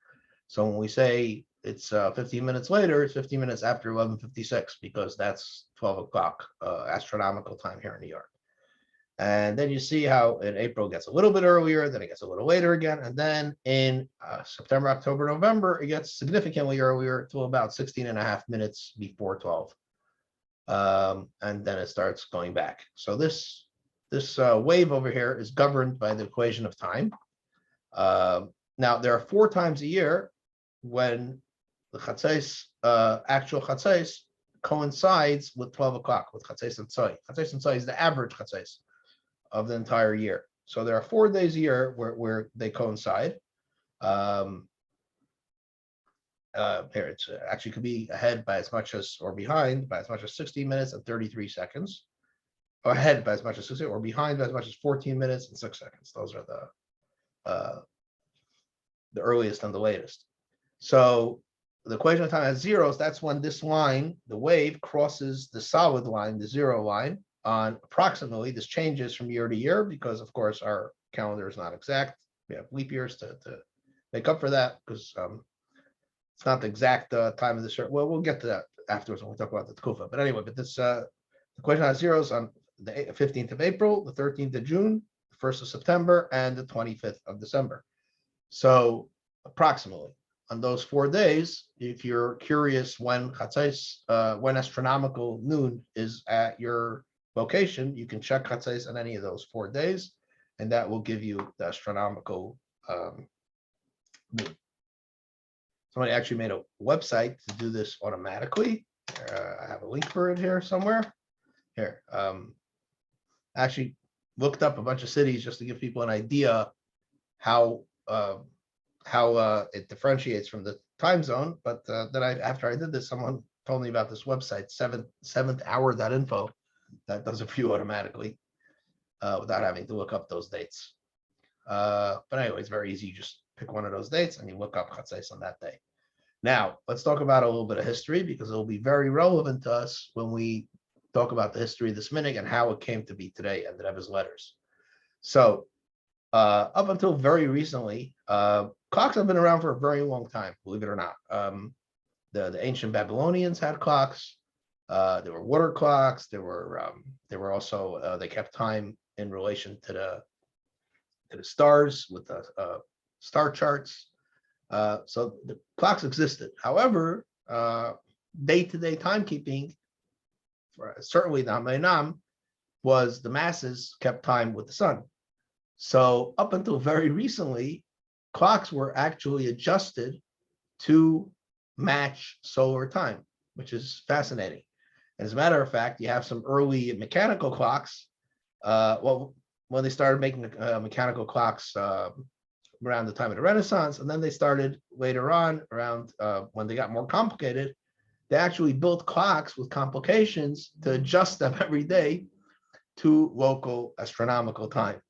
So when we say it's 15 minutes later, it's 15 minutes after 11:56, because that's 12 o'clock astronomical time here in New York. And then you see how in April it gets a little bit earlier, then it gets a little later again. And then in September, October, November, it gets significantly earlier to about 16 and a half minutes before 12. And then it starts going back. So this wave over here is governed by the equation of time. Now there are 4 times a year when the chatzos, actual chatzos, coincides with 12 o'clock, with chatzos and tzoi. Chatzos and tzoi is the average chatzos of the entire year. So there are 4 days a year where they coincide. Here, it's actually could be ahead by as much as, or behind by as much as 16 minutes and 33 seconds, or ahead by as much as 16, or behind by as much as 14 minutes and 6 seconds. Those are the earliest and the latest. So the equation of time has zeros. That's when this line, the wave, crosses the solid line, the 0 line, on approximately. This changes from year to year because, of course, our calendar is not exact. We have leap years to make up for that, because it's not the exact time of this year. Well, we'll get to that afterwards when we talk about the Tkufa. But anyway, but this the equation has zeros on the 15th of April, the 13th of June, the 1st of September, and the 25th of December. So approximately on those 4 days, if you're curious when chatzos, when astronomical noon is at your location, you can check chatzos on any of those 4 days, and that will give you the astronomical noon. Somebody actually made a website to do this automatically. I have a link for it here somewhere. Here, actually looked up a bunch of cities just to give people an idea how it differentiates from the time zone. But then after I did this, someone told me about this website, seventhhour.info, that does it for you automatically without having to look up those dates. But anyway, it's very easy. You just pick one of those dates and you look up chatzos on that day. Now, let's talk about a little bit of history, because it'll be very relevant to us when we talk about the history of this minhag and how it came to be today and the Rebbe's letters. So up until very recently, clocks have been around for a very long time, believe it or not. The ancient Babylonians had clocks. There were water clocks. There were also they kept time in relation to the stars with the star charts. So the clocks existed. However, day-to-day timekeeping, certainly the Hamayinam, was the masses kept time with the sun. So up until very recently, clocks were actually adjusted to match solar time, which is fascinating. And as a matter of fact, you have some early mechanical clocks. Well, when they started making mechanical clocks around the time of the Renaissance, and then they started later on around when they got more complicated, they actually built clocks with complications to adjust them every day to local astronomical time.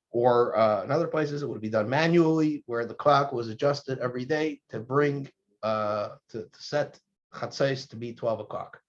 Or in other places, it would be done manually, where the clock was adjusted every day to bring to set chatzos to be 12 o'clock.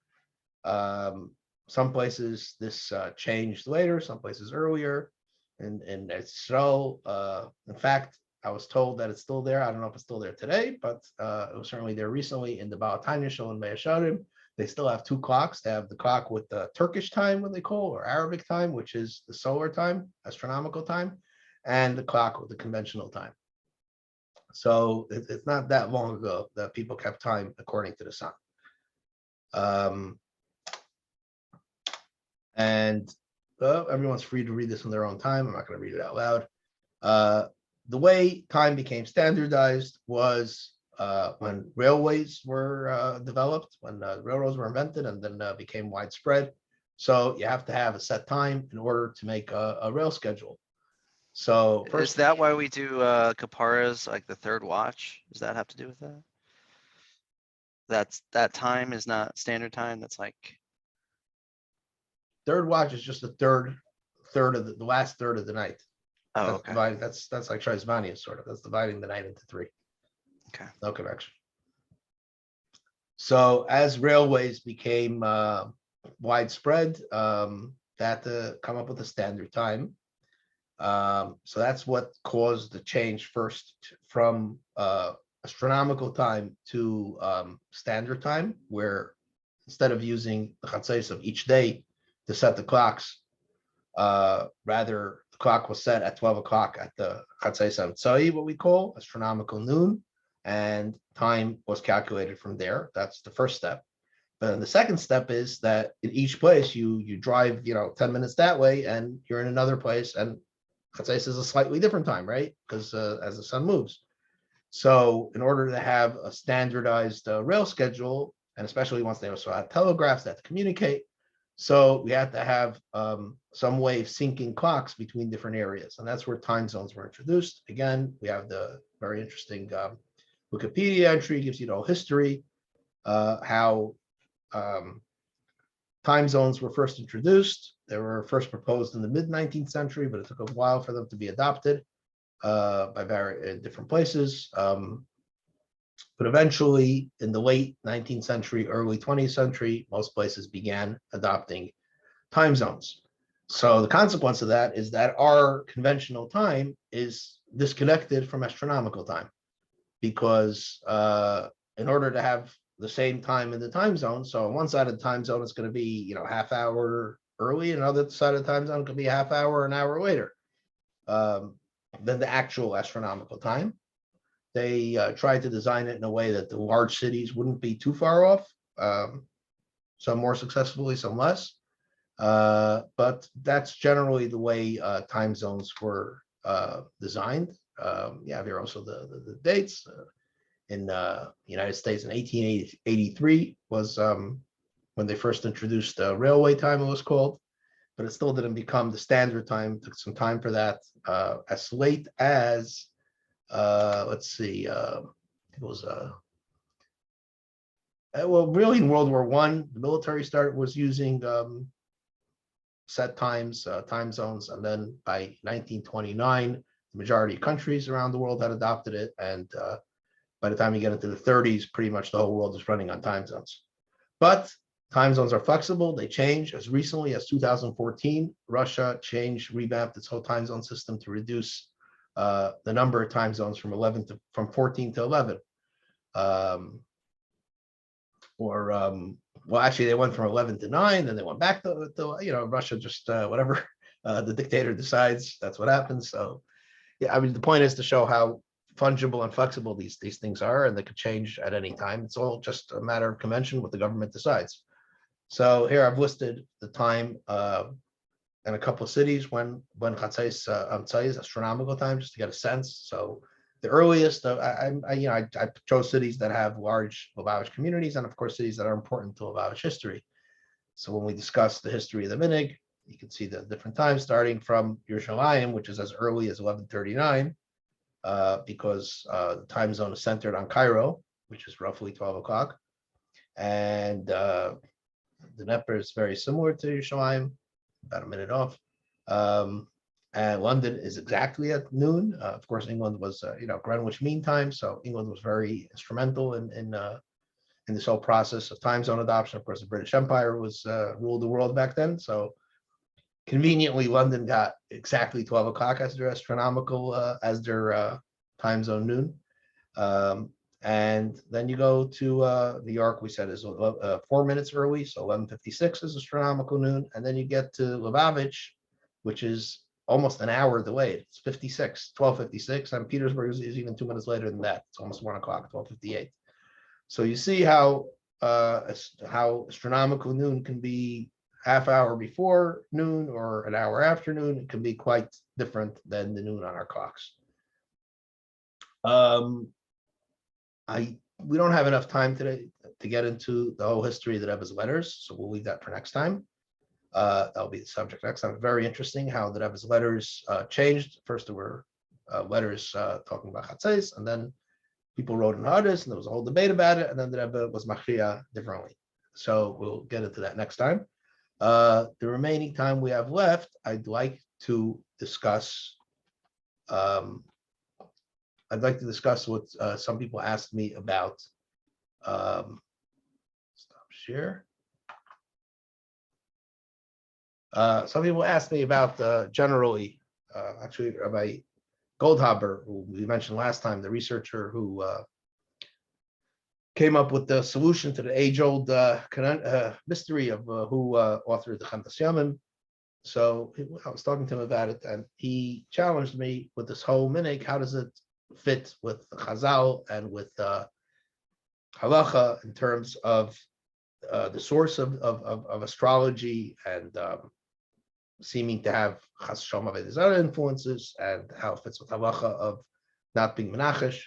Some places this changed later, some places earlier. And Israel, in fact, I was told that it's still there. I don't know if it's still there today, but it was certainly there recently in the Baal Tanya show in Me'asharim. They still have 2 clocks. They have the clock with the Turkish time, what they call, or Arabic time, which is the solar time, astronomical time, and the clock with the conventional time. So it's not that long ago that people kept time according to the sun. And everyone's free to read this in their own time. I'm not going to read it out loud. The way time became standardized was when railways were developed, when railroads were invented and then became widespread. So you have to have a set time in order to make a rail schedule. So
is that why we do kaparas, like the third watch? Does that have to do with that? That time is not standard time. That's like
third watch is just the third of the last third of the night.
Oh, okay.
That's like Shrizvania, sort of. That's dividing the night into 3.
Okay.
No connection. So as railways became widespread, they had to come up with a standard time. So that's what caused the change first from astronomical time to standard time, where instead of using the chatzos of each day to set the clocks, rather the clock was set at 12 o'clock at the chatzos hamtzai, what we call astronomical noon, and time was calculated from there. That's the first step. But then the second step is that in each place you drive 10 minutes that way and you're in another place and Chatzos is a slightly different time, right? Because as the sun moves. So in order to have a standardized rail schedule, and especially once they also had telegraphs that communicate, so we had to have some way of syncing clocks between different areas. And that's where time zones were introduced. Again, we have the very interesting Wikipedia entry, gives you the whole history, how time zones were first introduced. They were first proposed in the mid-19th century, but it took a while for them to be adopted by different places. But eventually, in the late 19th century, early 20th century, most places began adopting time zones. So the consequence of that is that our conventional time is disconnected from astronomical time, because in order to have the same time in the time zone, so on one side of the time zone it's going to be half hour early, and another side of the time zone could be a half hour, an hour later than the actual astronomical time. They tried to design it in a way that the large cities wouldn't be too far off, some more successfully, some less. But that's generally the way time zones were designed. You have here also the dates. In the United States in 1883 was when they first introduced railway time, it was called, but it still didn't become the standard time. It took some time for that. As late as let's see, it was well, really in World War I, the military was using set times, time zones, and then by 1929, the majority of countries around the world had adopted it, and by the time you get into the 30s, pretty much the whole world is running on time zones. But time zones are flexible, they change. As recently as 2014, Russia revamped its whole time zone system to reduce the number of time zones from 14 to 11. Well, actually, they went from 11 to 9, then they went back to Russia, just whatever the dictator decides, that's what happens. So, yeah, I mean, the point is to show how fungible and flexible these things are, and they could change at any time. It's all just a matter of convention, what the government decides. So here I've listed the time in a couple of cities when Chatzos is astronomical time, just to get a sense. So the earliest, I chose cities that have large Lubavitch communities, and of course cities that are important to Lubavitch history. So when we discuss the history of the minhag, you can see the different times, starting from Yerushalayim, which is as early as 1139, because the time zone is centered on Cairo, which is roughly 12 o'clock. And the Dnieper is very similar to Yerushalayim, about a minute off. And London is exactly at noon. Of course, England was, Greenwich Mean Time, so England was very instrumental in this whole process of time zone adoption. Of course, the British Empire ruled the world back then, so conveniently, London got exactly 12 o'clock as their time zone noon. And then you go to New York, we said is 4 minutes early, so 11:56 is astronomical noon. And then you get to Lubavitch, which is almost an hour delayed. It's 12:56, and Petersburg is even 2 minutes later than that. It's almost 1 o'clock, 12:58. So you see how astronomical noon can be half hour before noon or an hour after noon. It can be quite different than the noon on our clocks. We don't have enough time today to get into the whole history of the Rebbe's letters, so we'll leave that for next time. That'll be the subject next time. Very interesting how the Rebbe's letters changed. First, there were letters talking about Chatzos, and then people wrote in Hades, and there was a whole debate about it, and then the Rebbe was machriya differently. So we'll get into that next time. The remaining time we have left, I'd like to discuss what some people asked me about. Stop share. Some people asked me about generally, actually, Rabbi Goldhaber, who we mentioned last time, the researcher who came up with the solution to the age-old mystery of who authored the Chentas Yamim. So I was talking to him about it, and he challenged me with this whole minhag. How does it fit with Chazal and with halacha in terms of the source of astrology and seeming to have chas shama other influences, and how it fits with halacha of not being menachesh.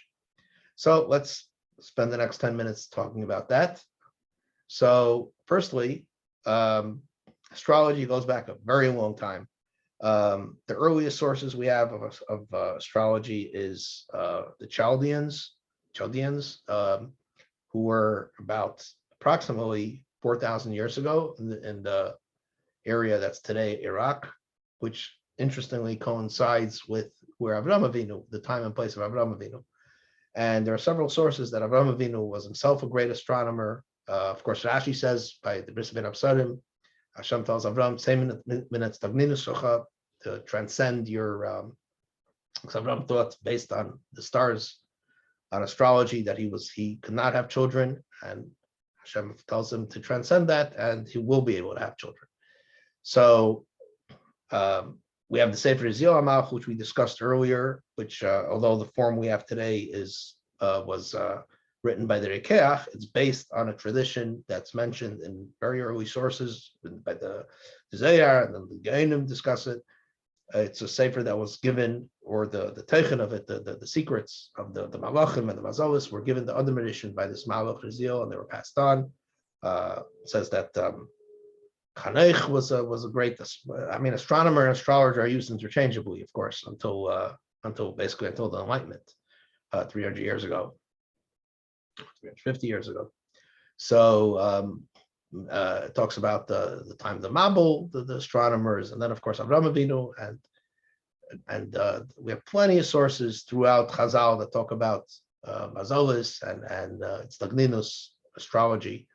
So let's spend the next 10 minutes talking about that. So firstly, astrology goes back a very long time. The earliest sources we have of astrology is the Chaldeans, who were about approximately 4,000 years ago in the area that's today Iraq, which interestingly coincides with where Avraham Avinu, the time and place of Avraham Avinu. And there are several sources that Avraham Avinu was himself a great astronomer. Of course, Rashi says by the Bris Ben Absarim, Hashem tells Avram, to transcend your, because Avram thought based on the stars, on astrology, that he could not have children, and Hashem tells him to transcend that, and he will be able to have children. So we have the Sefer Yizil HaMalch, which we discussed earlier, which although the form we have today was written by the Rekeach, it's based on a tradition that's mentioned in very early sources by the Zayar, and then the Geonim discuss it. It's a sefer that was given, or the teichen of it, the secrets of the malachim and the mazalis were given to other edition by this malach Yizil, and they were passed on. It says that Chanech was a great, astronomer and astrologer are used interchangeably, of course, until the Enlightenment, 300 years ago, 350 years ago. So it talks about the time of the Mabul, the astronomers, and then of course Avraham Avinu, and we have plenty of sources throughout Chazal that talk about Mazalis and it's Tagninus astrology.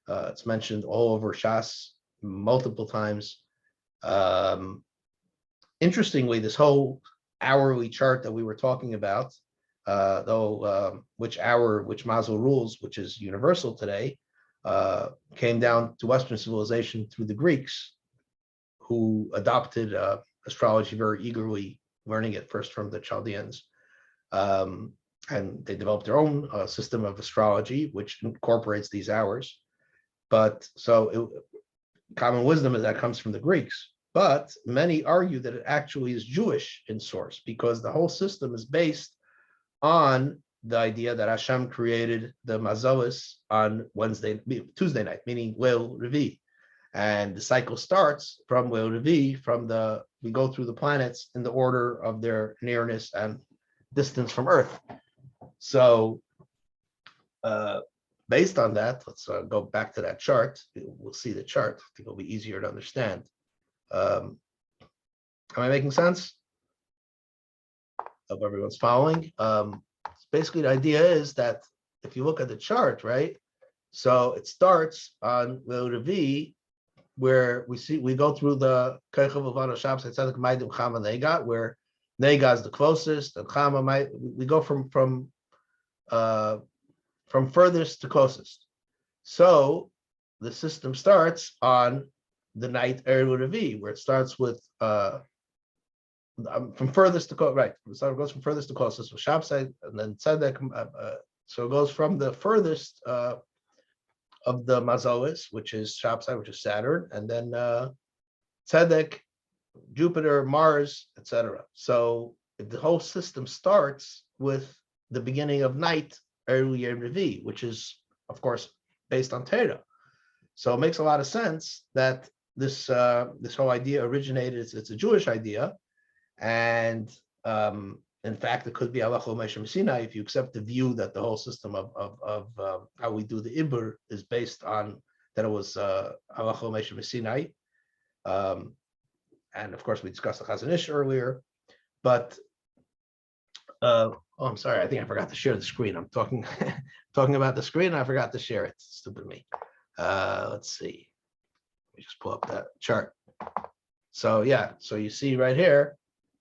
It's mentioned all over Shas multiple times. Interestingly, this whole hourly chart that we were talking about, which Mazel rules, which is universal today, came down to Western civilization through the Greeks, who adopted astrology very eagerly, learning it first from the Chaldeans. And they developed their own system of astrology, which incorporates these hours. But common wisdom is that comes from the Greeks. But many argue that it actually is Jewish in source, because the whole system is based on the idea that Hashem created the Mazalis on Tuesday night, meaning Leil Revi. And the cycle starts from Leil Revi, we go through the planets in the order of their nearness and distance from Earth. So based on that, let's go back to that chart. We'll see the chart. I think it'll be easier to understand. Am I making sense? Hope everyone's following. Basically, the idea is that if you look at the chart, right? So it starts on Leil Revi, where we go through the Keichav Levana Shabbos Tzedek Maidim Chama Nega, where Nega is the closest, and Chama we go from furthest to closest. So the system starts on the night Erev Revi, where it starts with from furthest to right. So it goes from furthest to closest with Shabbos, and then Tzedek. So it goes from the furthest of the Mazolis, which is Shabbos, which is Saturn, and then Tzedek, Jupiter, Mars, etc. So the whole system starts with the beginning of night, early Yom Revi, which is, of course, based on Torah. So it makes a lot of sense that this whole idea originated. It's a Jewish idea, and in fact, it could be Halacha Moshe Sinai if you accept the view that the whole system of how we do the Ibur is based on that it was Halacha Moshe Sinai. And of course, we discussed the Chazon Ish earlier, but I'm sorry, I think I forgot to share the screen. I'm talking about the screen, and I forgot to share it. Stupid me. Let's see. Let me just pull up that chart. So yeah, so you see right here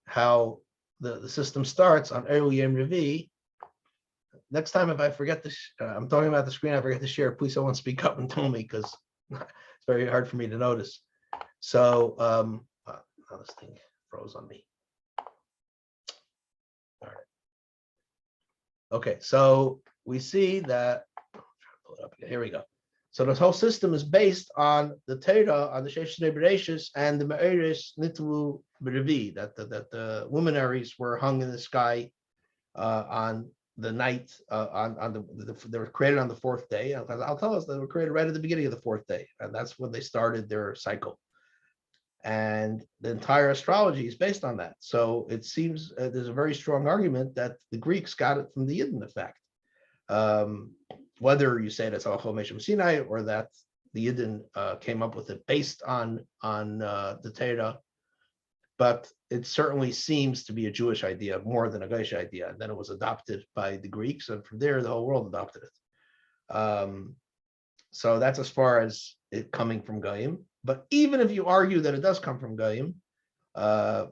how the system starts on early Yom Revi. Next time, if I forget this, I'm talking about the screen, I forget to share, please someone speak up and tell me, because it's very hard for me to notice. So now this thing froze on me. All right. Okay, so we see that, pull it up again. Here we go. So the whole system is based on the Torah, on the Sheish Bereshis and the Me'eris Nitlu B'Revi, that the luminaries were hung in the sky on the night they were created on the fourth day. I'll tell us they were created right at the beginning of the fourth day, and that's when they started their cycle. And the entire astrology is based on that. So it seems there's a very strong argument that the Greeks got it from the Yidden, in fact. Whether you say that's Alchol Mesham Sinai or that the Yidden came up with it based on the Torah, but it certainly seems to be a Jewish idea more than a Goyish idea. And then it was adopted by the Greeks, and from there the whole world adopted it. So that's as far as it coming from Goyim. But even if you argue that it does come from Goyim, it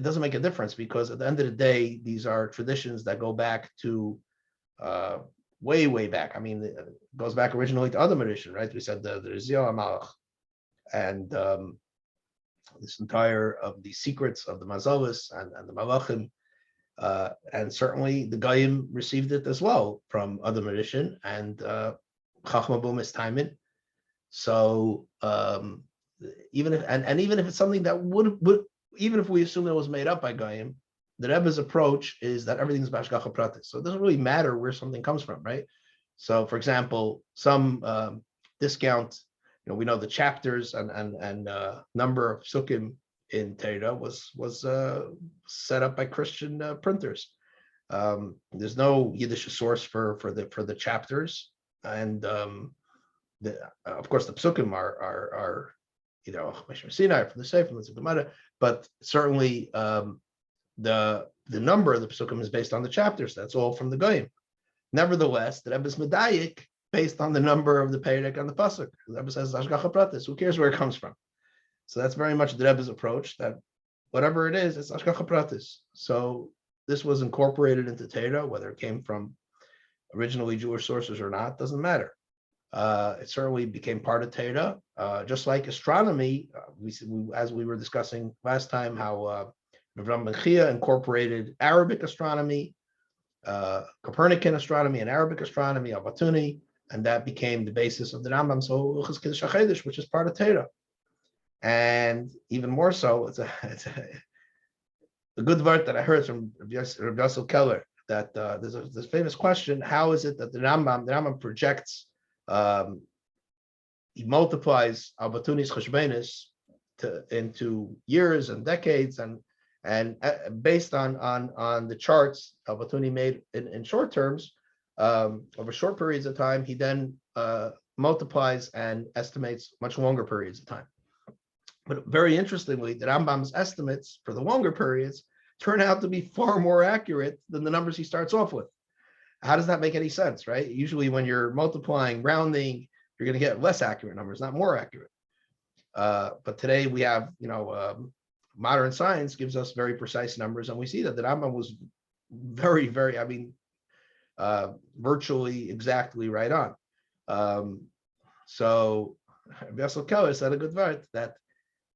doesn't make a difference, because at the end of the day, these are traditions that go back to way back. I mean, it goes back originally to other Mauritian, right? We said the Rizio Amalach, and this entire of the secrets of the Mazalis and the Malachim, and certainly the Goyim received it as well from other Mauritian and Chachma Bumis Taimin. So even if even if it's something that would even if we assume it was made up by Goyim, the Rebbe's approach is that everything's b'hashgacha pratis. So it doesn't really matter where something comes from, right? So, for example, some discount, we know the chapters and number of sukkim in Torah was set up by Christian printers. There's no Yiddish source for the chapters, and of course the psukim are Sinai from the Sefer, from the Gemara, but certainly the number of the psukim is based on the chapters. That's all from the Goyim. Nevertheless, the Rebbe's medayik based on the number of the Perek and the pasuk. The Rebbe says Hashgacha Pratis. Who cares where it comes from? So that's very much the Rebbe's approach, that whatever it is, it's Hashgacha Pratis. So this was incorporated into Torah, whether it came from originally Jewish sources or not, doesn't matter. It certainly became part of Torah, just like astronomy. As we were discussing last time, how Rav Ben Chia incorporated Arabic astronomy, Copernican astronomy and Arabic astronomy, Al-Batuni, and that became the basis of the Rambam, so Kiddush, which is part of Torah. And even more so, it's a good word that I heard from Rabbi Yosef Keller, that there's this famous question: how is it that the Rambam projects, he multiplies Al-Batuni's cheshbenis into years and decades, and based on the charts Al-Batuni made in short terms, over short periods of time, he then multiplies and estimates much longer periods of time. But very interestingly, the Rambam's estimates for the longer periods turn out to be far more accurate than the numbers he starts off with. How does that make any sense, right? Usually when you're multiplying, rounding, you're going to get less accurate numbers, not more accurate. But today we have, modern science gives us very precise numbers, and we see that the Rambam was very, virtually exactly right on. So Vessel Keller said a good word, that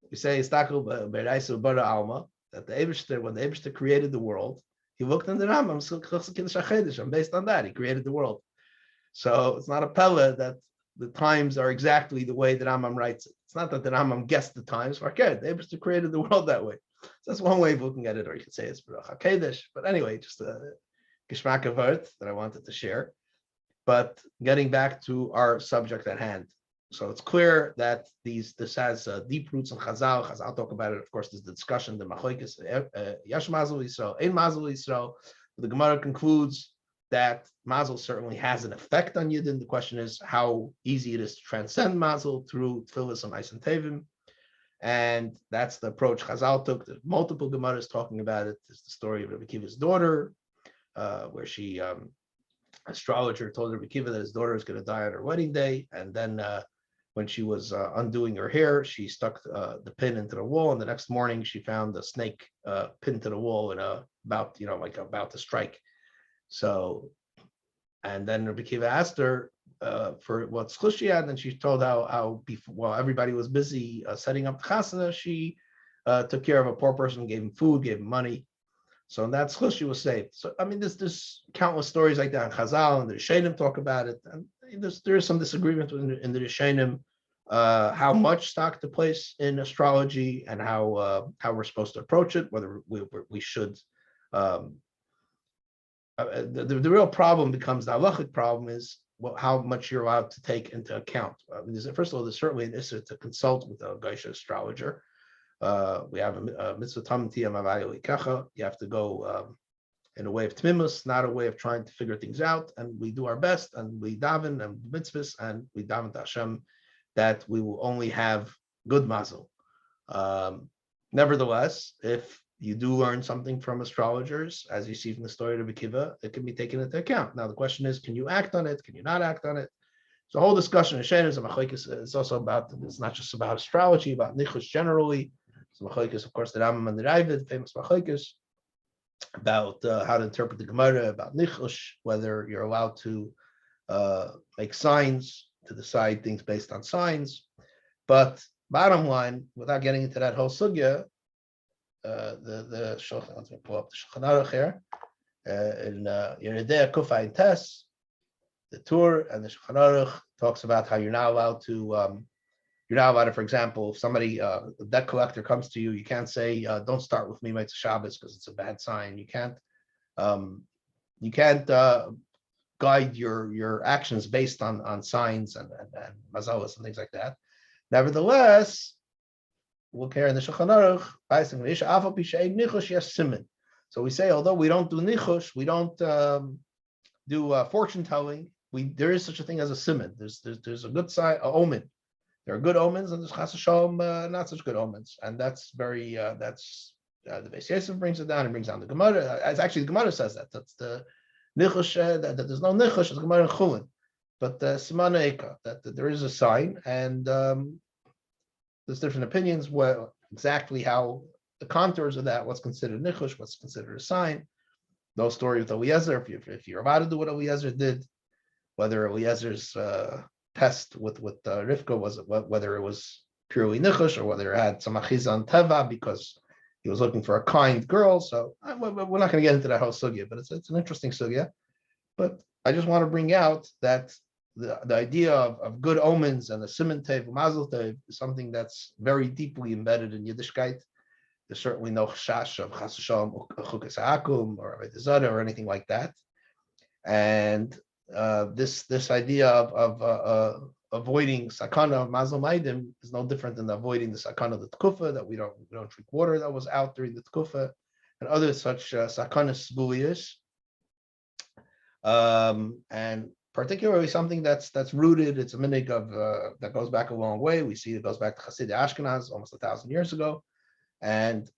we say alma, that the Eibishter, when the Eibishter created the world, he looked in the Rambam, and based on that, he created the world. So it's not a pella that the times are exactly the way that Rambam writes it. It's not that the Rambam guessed the times. Okay, the Eibishter created the world that way. So that's one way of looking at it, or you could say it's Baruch HaKedesh. But anyway, just a geschmack of art that I wanted to share. But getting back to our subject at hand. So it's clear that this has deep roots in Chazal. Chazal talk about it. Of course, there's the discussion, the Machoikis, Yash Mazel Yisrael, Ein Mazel Yisrael. The Gemara concludes that Mazel certainly has an effect on Yidden. The question is how easy it is to transcend Mazel through Tfilis and Eisen Tevim. And that's the approach Chazal took. There's multiple Gemaras talking about it. There's the story of Rabbi Akiva's daughter, where she, astrologer told Rabbi Akiva that his daughter is going to die on her wedding day. And then when she was undoing her hair, she stuck the pin into the wall. And the next morning she found the snake pinned to the wall and about to strike. So, and then Rabbi Akiva asked her for what schus she had, and she told how while everybody was busy setting up the chasana, she took care of a poor person, gave him food, gave him money. So in that schus she was saved. So I mean, there's countless stories like that in Chazal, and the Rishonim talk about it, and there is some disagreement in the Rishonim how much stock to place in astrology and how we're supposed to approach it, whether we should. The real problem becomes the halachic problem is how much you're allowed to take into account. First of all, there's certainly an issue to consult with a Geisha astrologer. We have a mitzvah tamtim avayu kacha. You have to go in a way of tmimus, not a way of trying to figure things out. And we do our best, and we daven and mitzvahs, and we daven to Hashem that we will only have good mazel. Nevertheless, if you do learn something from astrologers, as you see from the story of Akiva, it can be taken into account. Now, the question is, can you act on it? Can you not act on it? So the whole discussion of Shein is also about, it's not just about astrology, about nichus generally. So machlokes, of course, the Rambam and the Ravid, famous machlokes, about how to interpret the Gemara, about nichus, whether you're allowed to make signs, to decide things based on signs. But bottom line, without getting into that whole sugya, the Shulchan, let me pull up the Shulchan Aruch here, in Yeridei Kufa in Tes, the Tur and the Shulchan Aruch talks about how you're not allowed to, for example, if somebody, a debt collector comes to you, you can't say, don't start with me, it's Shabbos, because it's a bad sign. You can't guide your actions based on signs and mazalas and things like that. Nevertheless, we'll carry in the Shulchan Aruch, so we say, although we don't do nichush, we don't do fortune telling, there is such a thing as a siman. There's a good sign, a omen. There are good omens, and there's chas v'shalom, not such good omens, and that's very the Beis Yosef brings it down. It brings down the Gemara. As actually the Gemara says that that's the nichush, that there's no nichush. It's Gemara in Chulin, but simana eka, that there is a sign, and there's different opinions exactly how the contours of that, what's considered nichush, what's considered a sign. No story with Eliezer, if you're about to do what Eliezer did, whether Eliezer's test with Rivka was whether it was purely nichush or whether it had some achizan teva because he was looking for a kind girl. So we're not going to get into that whole sugya, but it's an interesting sugya. But I just want to bring out that the idea of good omens and the siman tev, mazel tev, is something that's very deeply embedded in Yiddishkeit. There's certainly no chash of chas v'shalom chukas ha'akum or avodah or anything like that. And this idea of avoiding sakana of mazel maidim is no different than avoiding the sakana of the tkufa, that we don't drink water that was out during the tkufa, and other such sakana sbuliyas. And particularly something that's rooted, it's a minhag of that goes back a long way. We see it goes back to Hasidei Ashkenaz almost 1,000 years ago, and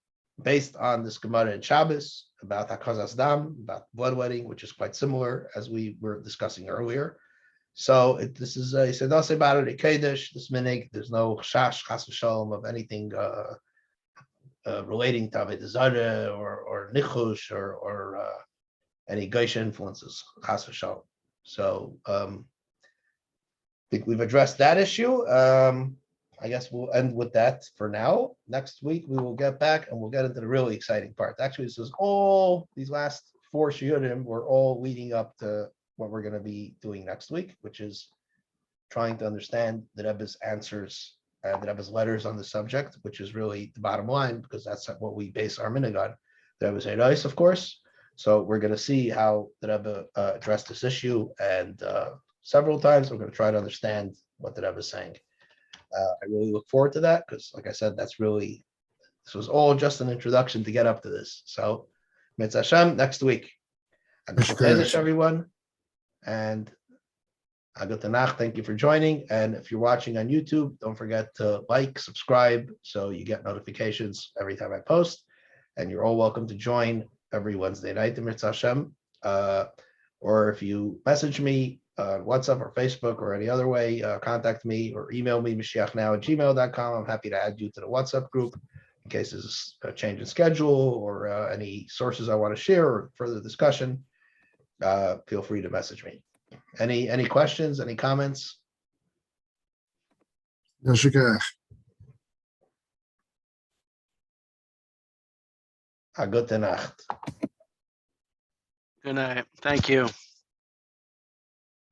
based on this Gemara in Shabbos about hakazas dam, about bloodletting, which is quite similar as we were discussing earlier. So this is he said, "Don't say about it, Kiddush, this minhag. There's no chash chas v'shalom of anything relating to avodah zarah or nichush or any geisha influences chas v'shalom." So I think we've addressed that issue. I guess we'll end with that for now. Next week, we will get back and we'll get into the really exciting part. Actually, this is all, these last 4 shiurim were all leading up to what we're going to be doing next week, which is trying to understand the Rebbe's answers and the Rebbe's letters on the subject, which is really the bottom line, because that's what we base our minhag on. The Rebbe's advice, of course. So we're going to see how the Rebbe addressed this issue, and several times we're going to try to understand what the Rebbe is saying. I really look forward to that because, like I said, this was all just an introduction to get up to this. So, Mitzvah Hashem, next week. Good Kiddush, everyone. And Agut Tanach, thank you for joining. And if you're watching on YouTube, don't forget to like, subscribe, so you get notifications every time I post. And you're all welcome to join every Wednesday night in Mitzvah Hashem. Or if you message me, WhatsApp or Facebook or any other way, contact me or email me, mashiachnow@gmail.com. I'm happy to add you to the WhatsApp group in case there's a change in schedule or any sources I want to share or further discussion. Feel free to message me. Any questions, any comments?
Good
Nacht.
Good night. Thank you.